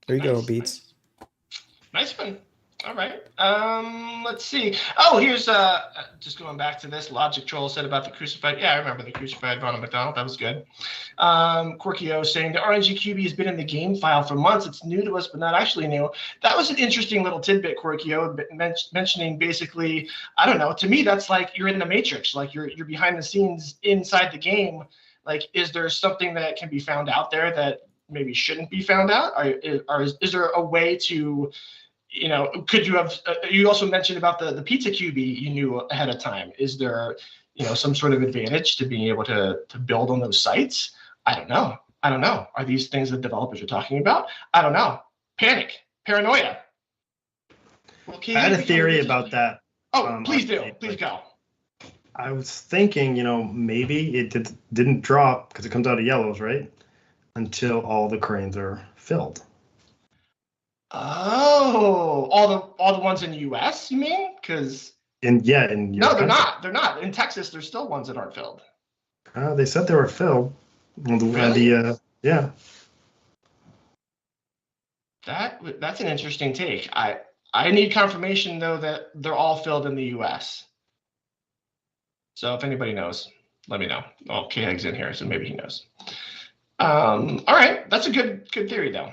There you go, Beats. Nice one. All right. Let's see. Oh, here's just going back to this. Logic Troll said about the crucified. Yeah, I remember the crucified Ronald McDonald. That was good. Quirkio saying the RNG QB has been in the game file for months. It's new to us, but not actually new. That was an interesting little tidbit, Quirkio, mentioning basically, I don't know. To me, that's like you're in the Matrix. Like you're behind the scenes inside the game. Like, is there something that can be found out there that maybe shouldn't be found out? Or is there a way to, you know, could you have, you also mentioned about the pizza QB you knew ahead of time. Is there, you know, some sort of advantage to being able to build on those sites? I don't know. Are these things that developers are talking about? I don't know. Paranoia. Well, I had a theory about that. Oh, please do. Please go. I was thinking, you know, maybe it didn't drop because it comes out of yellows, right? Until all the cranes are filled. Oh, all the ones in the U.S. You mean? Because no, they're not. They're not in Texas. There's still ones that aren't filled. They said they were filled. Really? Yeah. That's an interesting take. I need confirmation though that they're all filled in the U.S. So if anybody knows, let me know. Oh, K-Heg's in here, so maybe he knows. All right, that's a good theory though.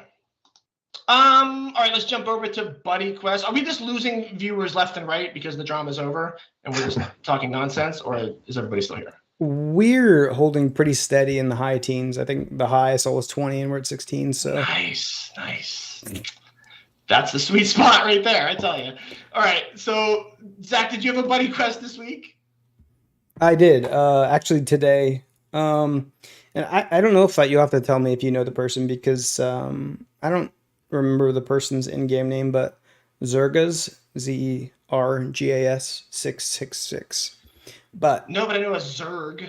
All right, let's jump over to Buddy Quest. Are we just losing viewers left and right because the drama's over and we're just talking nonsense, or is everybody still here? We're holding pretty steady in the high teens. I think the highest was 20 and we're at 16. So nice. That's the sweet spot right there, I tell you. All right, so Zach, did you have a Buddy Quest this week? I did, actually today. And I don't know if you'll have to tell me if you know the person, because I don't remember the person's in-game name, but Zergas, ZERGAS 666. But no, but I know a Zerg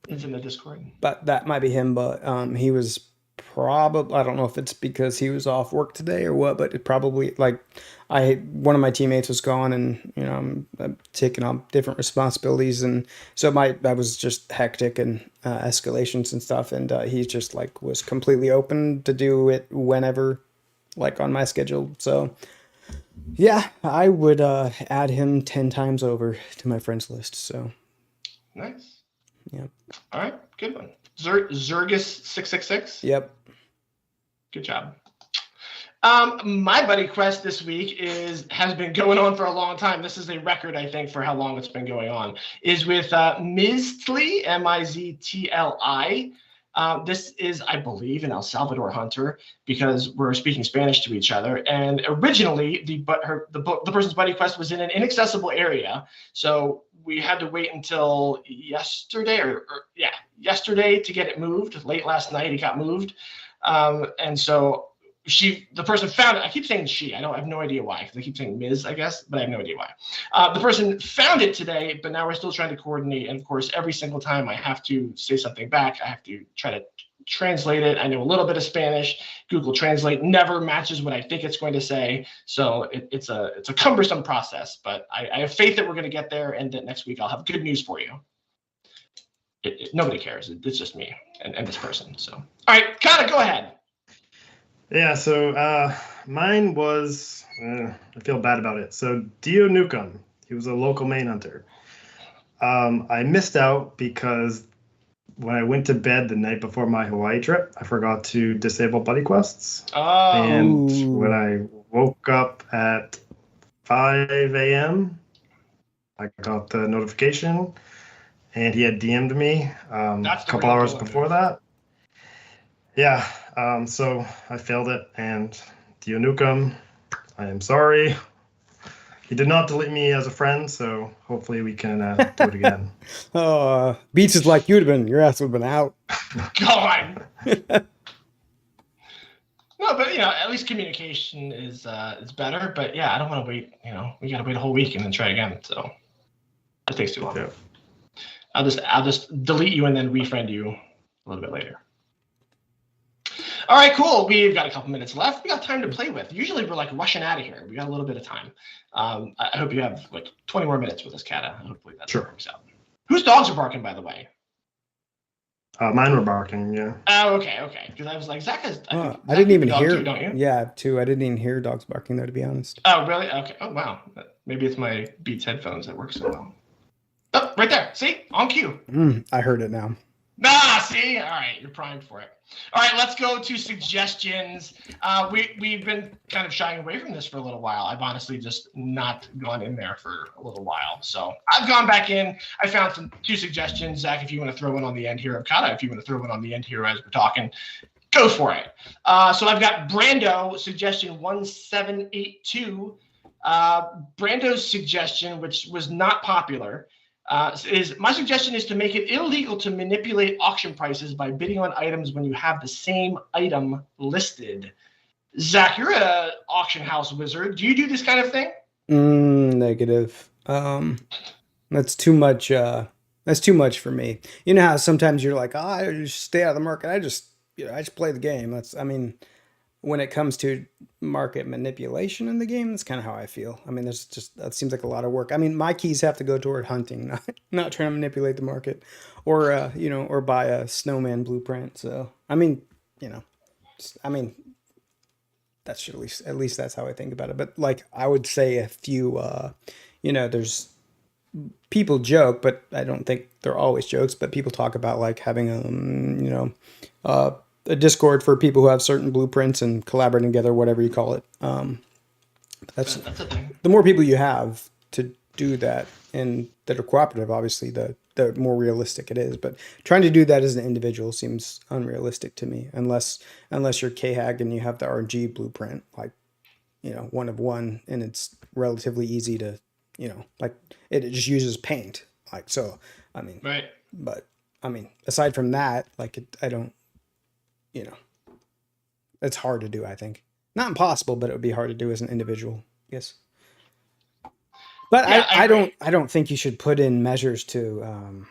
is in the Discord. But that might be him. But he was probably, I don't know if it's because he was off work today or what, but it probably, like, one of my teammates was gone, and you know I'm taking on different responsibilities, and so that was just hectic and escalations and stuff, and he just like was completely open to do it whenever, like on my schedule. So yeah, I would add him 10 times over to my friends list. So nice. Yeah. All right, good one. Zergus 666. Yep. Good job. My Buddy Quest this week has been going on for a long time. This is a record, I think, for how long it's been going on. Is with Miztli, Miztli. This is, I believe, an El Salvador hunter, because we're speaking Spanish to each other. And originally, the person's Buddy Quest was in an inaccessible area, so we had to wait until yesterday, yesterday to get it moved. Late last night, it got moved, and so the person found it. I keep saying she. I have no idea why, because I keep saying Ms., I guess, but I have no idea why. The person found it today, but now we're still trying to coordinate. And of course, every single time I have to say something back, I have to try to translate it. I know a little bit of Spanish. Google Translate never matches what I think it's going to say. So it's a cumbersome process, but I have faith that we're going to get there, and that next week I'll have good news for you. Nobody cares. It's just me and this person. So, all right, CATA, go ahead. Yeah, so mine was, I feel bad about it. So Dio Newcomb, he was a local main hunter. I missed out because when I went to bed the night before my Hawaii trip, I forgot to disable Buddy Quests. Oh. And when I woke up at 5 a.m., I got the notification, and he had DM'd me a couple hours before that. Yeah, so I failed it, and Dio Newcomb, I am sorry. He did not delete me as a friend, so hopefully we can do it again. Beats is like, your ass would have been out. God. No, but at least communication is better. But yeah, I don't want to wait. We got to wait a whole week and then try again. So that takes too long. Yeah. I'll just delete you and then refriend you a little bit later. All right, cool. We've got a couple minutes left. We got time to play with. Usually we're like rushing out of here. We got a little bit of time. I hope you have like 20 more minutes with us, CATA. Hopefully that works out. Whose dogs are barking, by the way? Mine were barking, yeah. Oh, okay. Because I was like, Zach has. I didn't even hear. Too, don't you? Yeah, too. I didn't even hear dogs barking though, to be honest. Oh, really? Okay. Oh, wow. Maybe it's my Beats headphones that work so well. Oh, right there. See, on cue. I heard it now. See? All right, you're primed for it. All right, let's go to suggestions. We've been kind of shying away from this for a little while. I've honestly just not gone in there for a little while. So I've gone back in. I found two suggestions. Zach, if you want to throw one on the end here, or CATA, if you want to throw one on the end here as we're talking, go for it. So I've got Brando, suggestion 1782. Brando's suggestion, which was not popular, my suggestion is to make it illegal to manipulate auction prices by bidding on items when you have the same item listed. Zach, you're a auction house wizard. Do you do this kind of thing? Negative. That's too much. That's too much for me. You know how sometimes you're like, I just stay out of the market. I just play the game. When it comes to market manipulation in the game, that's kind of how I feel. I mean, that seems like a lot of work. I mean, my keys have to go toward hunting, not trying to manipulate the market, or or buy a snowman blueprint. So, I mean, that's at least that's how I think about it. But like, I would say a few, there's people joke, but I don't think they're always jokes. But people talk about like having a Discord for people who have certain blueprints and collaborating together, whatever you call it. That's a thing. The more people you have to do that and that are cooperative, obviously, the more realistic it is. But trying to do that as an individual seems unrealistic to me, unless you're KHAG and you have the RNG blueprint, like, one of one, and it's relatively easy to, like it just uses paint. Like, so, I mean, right. But I mean, aside from that, like I don't, it's hard to do, I think. Not impossible, but it would be hard to do as an individual, I guess. But yeah, I don't think you should put in measures to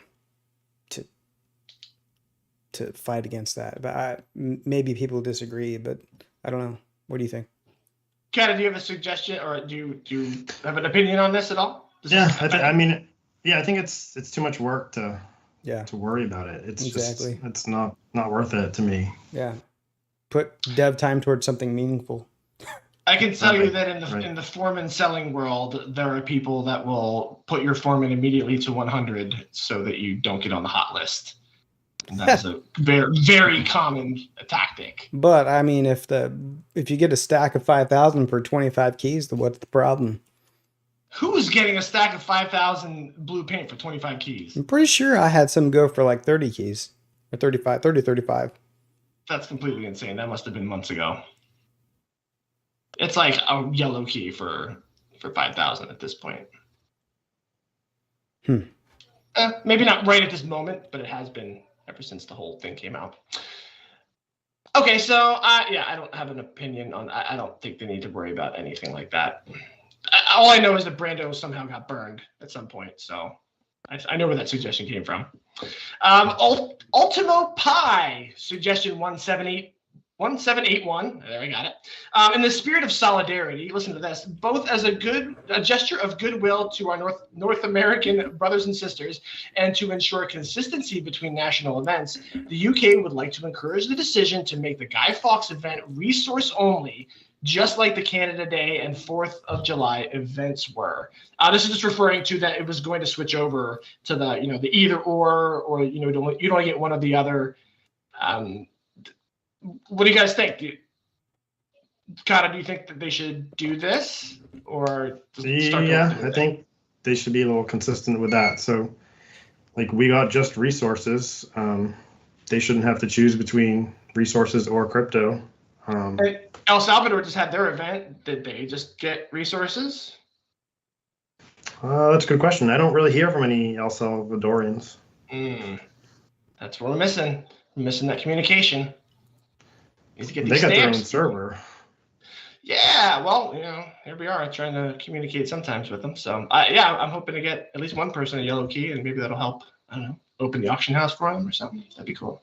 fight against that. But maybe people disagree, but I don't know. What do you think? CATA, do you have a suggestion, or do you have an opinion on this at all? I think it's too much work to worry about it. It's exactly. It's not worth it to me. Yeah. Put dev time towards something meaningful. I can tell you that in the foreman selling world, there are people that will put your foreman immediately to 100 so that you don't get on the hot list. And that's a very, very common tactic. But I mean, if you get a stack of 5,000 for 25 keys, then what's the problem? Who's getting a stack of 5,000 blue paint for 25 keys? I'm pretty sure I had some go for like 30 keys or 35. That's completely insane. That must have been months ago. It's like a yellow key for 5,000 at this point. Maybe not right at this moment, but it has been ever since the whole thing came out. Okay, so I don't have an opinion on. I don't think they need to worry about anything like that. All I know is that Brando somehow got burned at some point, so I know where that suggestion came from. Ultimo Pi, suggestion 1781. There, I got it. In the spirit of solidarity, listen to this. Both as a gesture of goodwill to our North American brothers and sisters, and to ensure consistency between national events, the UK would like to encourage the decision to make the Guy Fawkes event resource only, just like the Canada Day and 4th of July events were. This is just referring to that it was going to switch over to the the either or you don't get one or the other. What do you guys think? CATA, do you think that they should do this, or I think they should be a little consistent with that. So, like, we got just resources. They shouldn't have to choose between resources or crypto. El Salvador just had their event. Did they just get resources? That's a good question. I don't really hear from any El Salvadorians. That's what we're missing. We're missing that communication. Need to get these they got stamps. Their own server. Yeah, well, here we are trying to communicate sometimes with them. So, I'm hoping to get at least one person a yellow key, and maybe that'll help, I don't know, open the auction house for them or something. That'd be cool.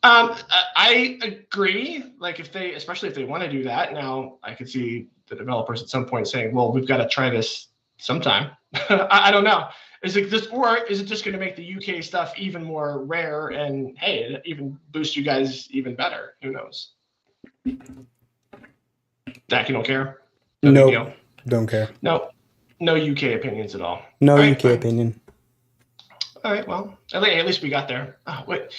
I agree. Like especially if they want to do that. Now, I could see the developers at some point saying, "Well, we've got to try this sometime." I don't know. Is it just going to make the UK stuff even more rare? And hey, it even boost you guys even better. Who knows? Zach, you don't care? No, don't care. No UK opinions at all. No all UK opinion. All right, well, at least we got there. Oh, wait.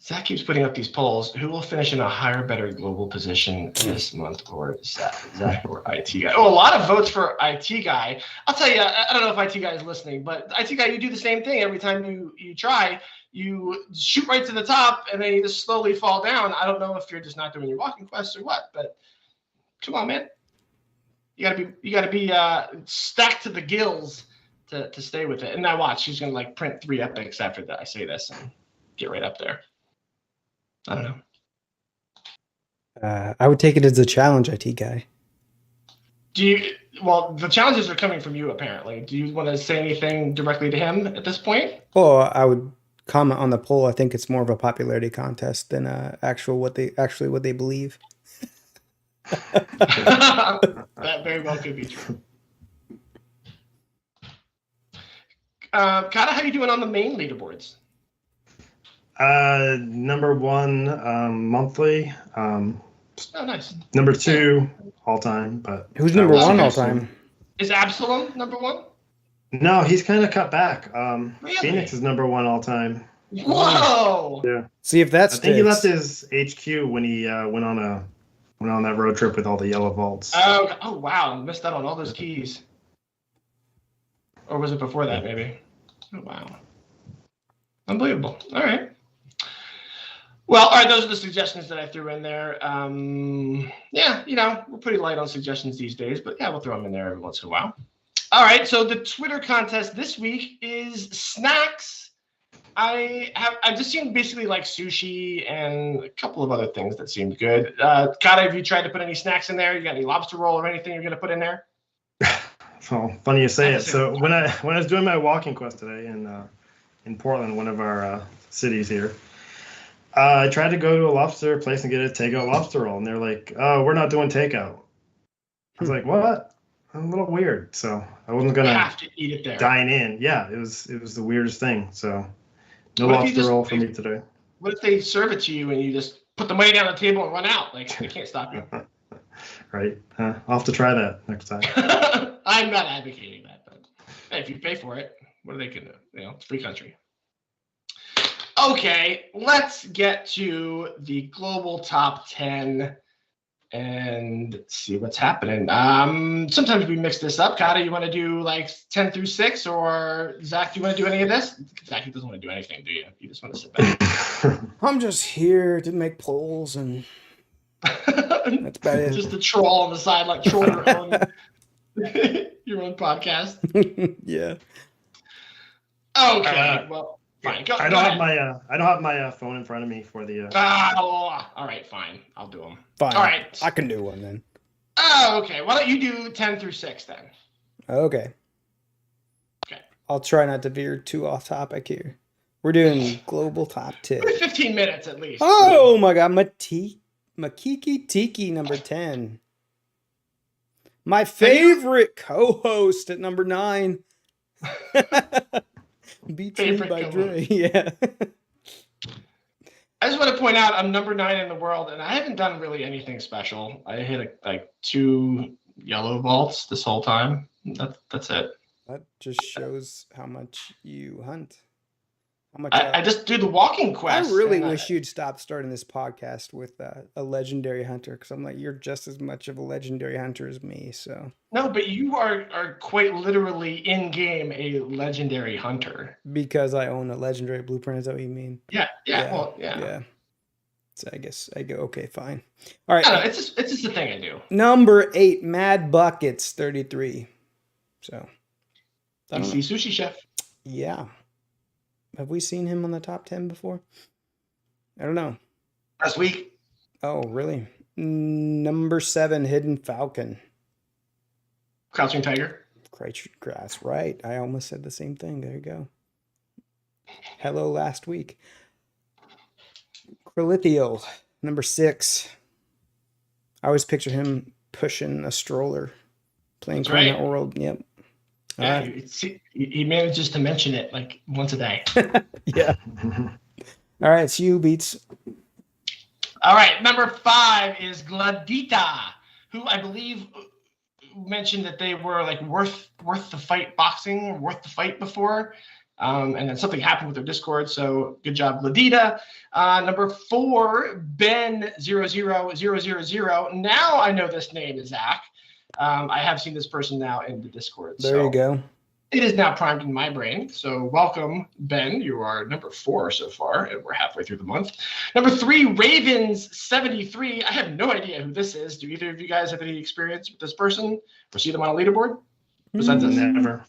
Zach keeps putting up these polls. Who will finish in a higher, better global position this month, or Zach or IT guy? Oh, a lot of votes for IT guy. I'll tell you, I don't know if IT guy is listening, but IT guy, you do the same thing every time you try. You shoot right to the top, and then you just slowly fall down. I don't know if you're just not doing your walking quests or what, but come on, man. You gotta be stacked to the gills to stay with it. And now watch, she's gonna like print 3 epics after that I say this and get right up there. I don't know. I would take it as a challenge, IT guy. Well, the challenges are coming from you apparently. Do you want to say anything directly to him at this point? Well, I would comment on the poll. I think it's more of a popularity contest than what they believe. That very well could be true. Kata, how you doing on the main leaderboards? Number 1 monthly. Oh, nice. Number 2 all time. But who's number 1 all time? Is Absalom number 1? No, he's kind of cut back. Really? Phoenix is number 1 all time. Whoa! Yeah. See if that's. I think he left his HQ when he went on that road trip with all the yellow vaults. Oh wow! I missed out on all those keys. Or was it before that? Maybe. Oh wow! Unbelievable. All right. Well, all right. Those are the suggestions that I threw in there. Yeah, we're pretty light on suggestions these days, but yeah, we'll throw them in there every once in a while. All right. So the Twitter contest this week is snacks. I've just seen basically like sushi and a couple of other things that seemed good. Kata, have you tried to put any snacks in there? You got any lobster roll or anything you're gonna put in there? So funny you say it. So when I was doing my walking quest today in Portland, one of our cities here, I tried to go to a lobster place and get a takeout lobster roll, and they're like, "Oh, we're not doing takeout." I was like, "What?" A little weird. So I wasn't gonna have to eat it there. Dine in. Yeah, it was the weirdest thing. So no lobster roll for me today. What if they serve it to you and you just put the money down on the table and run out? Like they can't stop you. Right. I'll have to try that next time. I'm not advocating that, but hey, if you pay for it, what are they gonna do? It's a free country. Okay, let's get to the global top 10 and see what's happening. Sometimes we mix this up. Kata, you want to do like 10 through 6, or Zach, do you want to do any of this? Zach, he doesn't want to do anything, do you? You just want to sit back. I'm just here to make polls, and that's about it. Just a troll on the side, like troll your own your own podcast. Yeah. Okay. Well, fine. Go, I don't have my phone in front of me for the. All right, fine. I'll do them. Fine. All right. I can do one then. Oh, okay. Why don't you do 10 through 6 then? Okay. Okay. I'll try not to veer too off topic here. We're doing global top 10. 15 minutes at least. Oh my God, Makiki Tiki number 10. My favorite co-host at number 9. Beats me by Dre. Yeah. I just want to point out I'm number 9 in the world, and I haven't done really anything special. I hit like 2 yellow vaults this whole time. That's it. That just shows how much you hunt. How much I just do the walking quest. I really wish you'd stop starting this podcast with a legendary hunter, because I'm like, you're just as much of a legendary hunter as me. So no, but you are quite literally in game a legendary hunter. Because I own a legendary blueprint. Is that what you mean? Yeah. Well, yeah. So I guess I go, okay, fine. All right. I don't know, it's just a thing I do. Number 8, Mad Buckets 33. So DC Sushi Chef. Yeah. Have we seen him on the top 10 before? I don't know. Last week. Oh, really? Number 7, Hidden Falcon. Crouching Tiger. Grass, right. I almost said the same thing. There you go. Hello last week. Crolithio, number 6. I always picture him pushing a stroller, playing That's Coin right. World. Yep. Yeah, he manages to mention it like once a day. Yeah. All right, it's you, Beats. All right, number 5 is Gladita, who I believe mentioned that they were like worth the fight boxing, worth the fight before. And then something happened with their Discord. So good job, Gladita. Number 4, Ben00000. Now I know this name is Zach. I have seen this person now in the Discord. There you go. It is now primed in my brain. So welcome, Ben. You are number 4 so far, and we're halfway through the month. Number 3, Ravens73. I have no idea who this is. Do either of you guys have any experience with this person or see them on a leaderboard? Besides this? Never.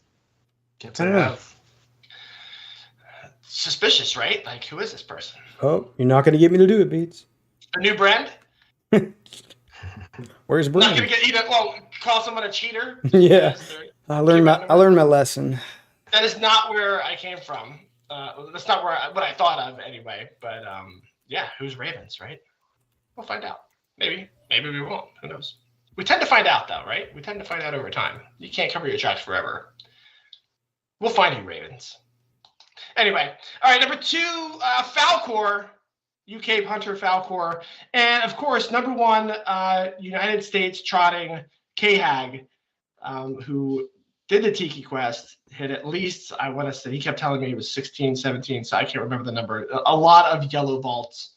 Can't say I have. Suspicious, right? Like, who is this person? Oh, you're not going to get me to do it, Beats. A new brand? Where's Brand? Not going to get even, call someone a cheater? Yeah. I learned my lesson. That is not where I came from. That's not what I thought of anyway. But yeah, who's Ravens, right? We'll find out. Maybe we won't. Who knows? We tend to find out, though, right? We tend to find out over time. You can't cover your tracks forever. We'll find you, Ravens. Anyway, all right, number 2, Falcor, UK Hunter Falcor. And, of course, number 1, United States trotting K-Hag, who did the Tiki Quest, hit at least, I want to say, he kept telling me it was 16, 17, so I can't remember the number. A lot of yellow vaults,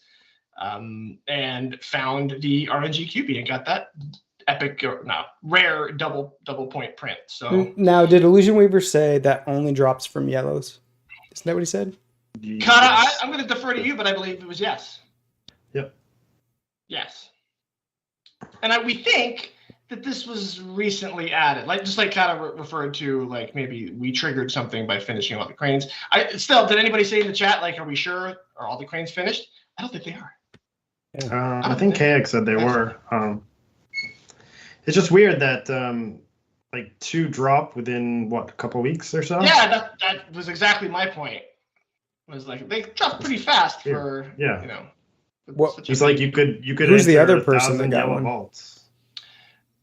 and found the RNG QB and got that rare double point print. So now, did Illusion Weaver say that only drops from yellows? Isn't that what he said? CATA, I'm going to defer to you, but I believe it was yes. Yep. Yes. And we think that this was recently added, just like CATA referred to, like maybe we triggered something by finishing all the cranes. Did anybody say in the chat, like, are we sure? Are all the cranes finished? I don't think they are. I think KX said they were. It's just weird that like 2 drop within a couple weeks or so. Yeah, that was exactly my point. It was like they drop pretty fast for Well, it's like you could. Who's the other person that got one? Vaults.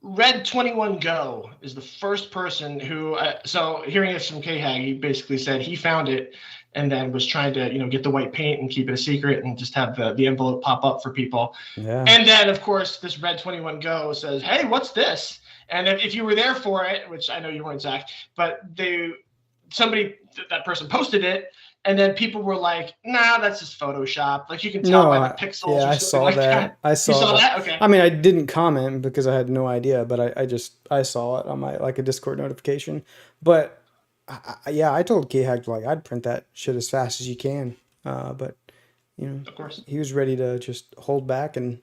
Red21 Go is the first person who. So hearing this from K-Hag, he basically said he found it and then was trying to get the white paint and keep it a secret and just have the envelope pop up for people. Yeah. And then of course this Red21 Go says, "Hey, what's this?" And if you were there for it, which I know you weren't, Zach, but that person posted it, and then people were like, "Nah, that's just Photoshop." Like you can tell by the pixels. Yeah, I saw that. I saw that. Okay. I mean, I didn't comment because I had no idea, but I saw it on my a Discord notification. But I told K-Hag I'd print that shit as fast as you can. But of course, he was ready to just hold back and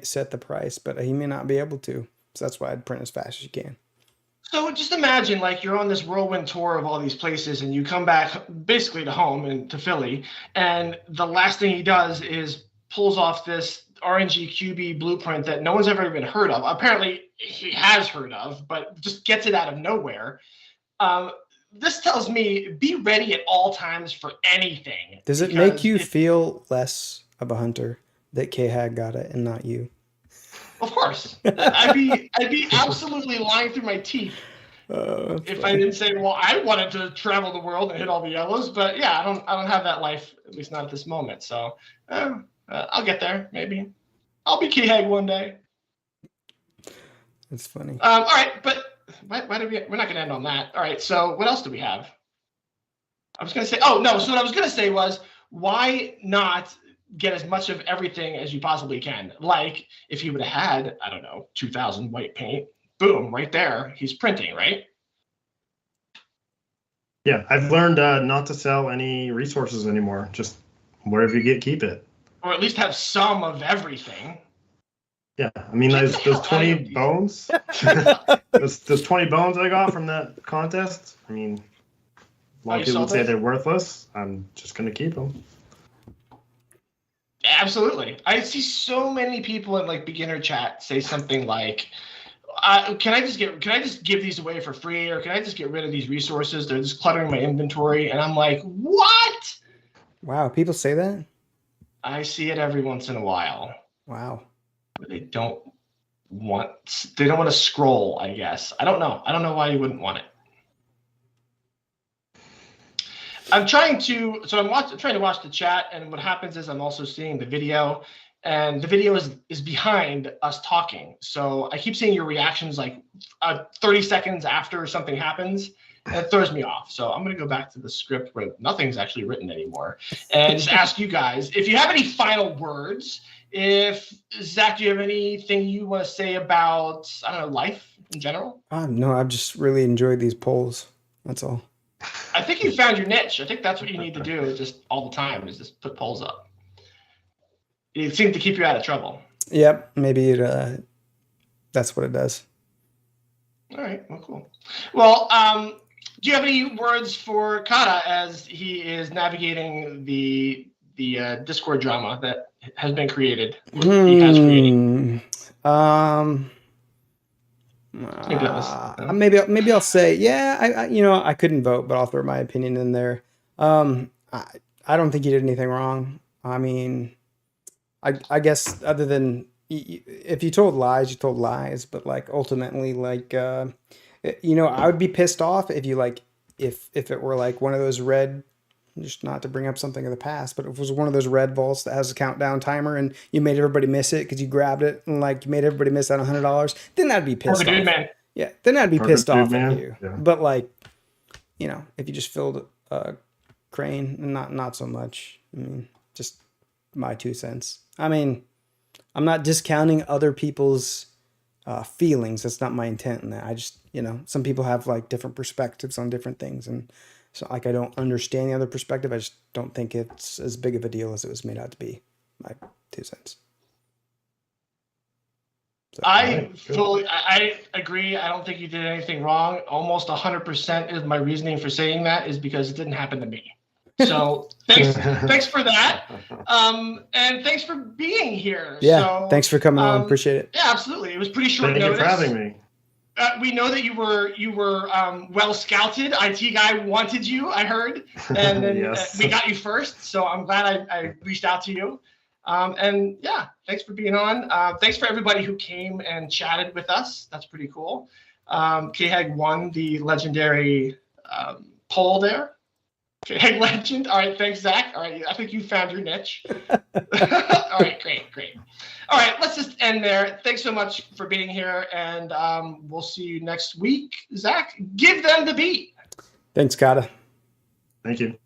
set the price, but he may not be able to. So that's why I'd print as fast as you can. So just imagine you're on this whirlwind tour of all these places and you come back basically to home and to Philly, and the last thing he does is pulls off this RNG QB blueprint that no one's ever even heard of. Apparently he has heard of, but just gets it out of nowhere. This tells me be ready at all times for anything. Does it make you feel less of a hunter that K-Hag got it and not you? Of course, I'd be absolutely lying through my teeth if I didn't say, well, I wanted to travel the world and hit all the yellows. But yeah, I don't have that life, at least not at this moment. So I'll get there. Maybe I'll be K-Hag one day. That's funny. All right, but why do we're not going to end on that? All right. So what else do we have? I was going to say, so what I was going to say was, why not get as much of everything as you possibly can? Like if he would have had, 2,000 white paint, boom, right there, he's printing, right? Yeah, I've learned not to sell any resources anymore. Just wherever you get, keep it. Or at least have some of everything. Yeah, I mean those 20 bones, those 20 bones I got from that contest. I mean, a lot of people would say they're worthless. I'm just gonna keep them. Absolutely. I see so many people in beginner chat say something like, can I just give these away for free, or can I just get rid of these resources? They're just cluttering my inventory. And I'm like, what? Wow, people say that? I see it every once in a while. Wow. They don't want to scroll, I guess. I don't know. I don't know why you wouldn't want it. I'm trying to watch the chat, and what happens is I'm also seeing the video, and the video is behind us talking. So I keep seeing your reactions like 30 seconds after something happens, and it throws me off. So I'm going to go back to the script where nothing's actually written anymore, and just ask you guys if you have any final words. If Zach, do you have anything you want to say about, I don't know, life in general? No, I've just really enjoyed these polls. That's all. I think you found your niche. I think that's what you need to do just all the time, is just put polls up. It seems to keep you out of trouble. Yep, maybe that's what it does. All right, well, cool. Well, do you have any words for CATA as he is navigating the Discord drama that has been created? He has created. Maybe I'll say, yeah, I couldn't vote, but I'll throw my opinion in there. I don't think he did anything wrong. I mean, I guess other than if you told lies, you told lies, but like ultimately, like, I would be pissed off if you if it were like one of those red, just not to bring up something of the past, but if it was one of those red vaults that has a countdown timer and you made everybody miss it because you grabbed it and like you made everybody miss out $100, then I'd be pissed off. Dude, man. Yeah, then I'd be pissed off man. at you. Yeah. But like, if you just filled a crane, not so much. I mean, just my 2 cents. I mean, I'm not discounting other people's feelings. That's not my intent in that. I just, some people have like different perspectives on different things, and so like I don't understand the other perspective. I just don't think it's as big of a deal as it was made out to be. My 2 cents. So, I agree. I don't think you did anything wrong. Almost 100% is my reasoning for saying that is because it didn't happen to me. So thanks for that. And thanks for being here. Yeah, thanks for coming on. Appreciate it. Yeah, absolutely. It was pretty short notice. Thank you for having me. We know that you were well scouted. IT guy wanted you, I heard, and then Yes. We got you first. So I'm glad I reached out to you. And yeah, thanks for being on. Thanks for everybody who came and chatted with us. That's pretty cool. K-Hag won the legendary poll there. K-Hag legend. All right, thanks, Zach. All right, I think you found your niche. All right, great. All right, let's just end there. Thanks so much for being here, and we'll see you next week. Zach, give them the beat. Thanks, CATA. Thank you.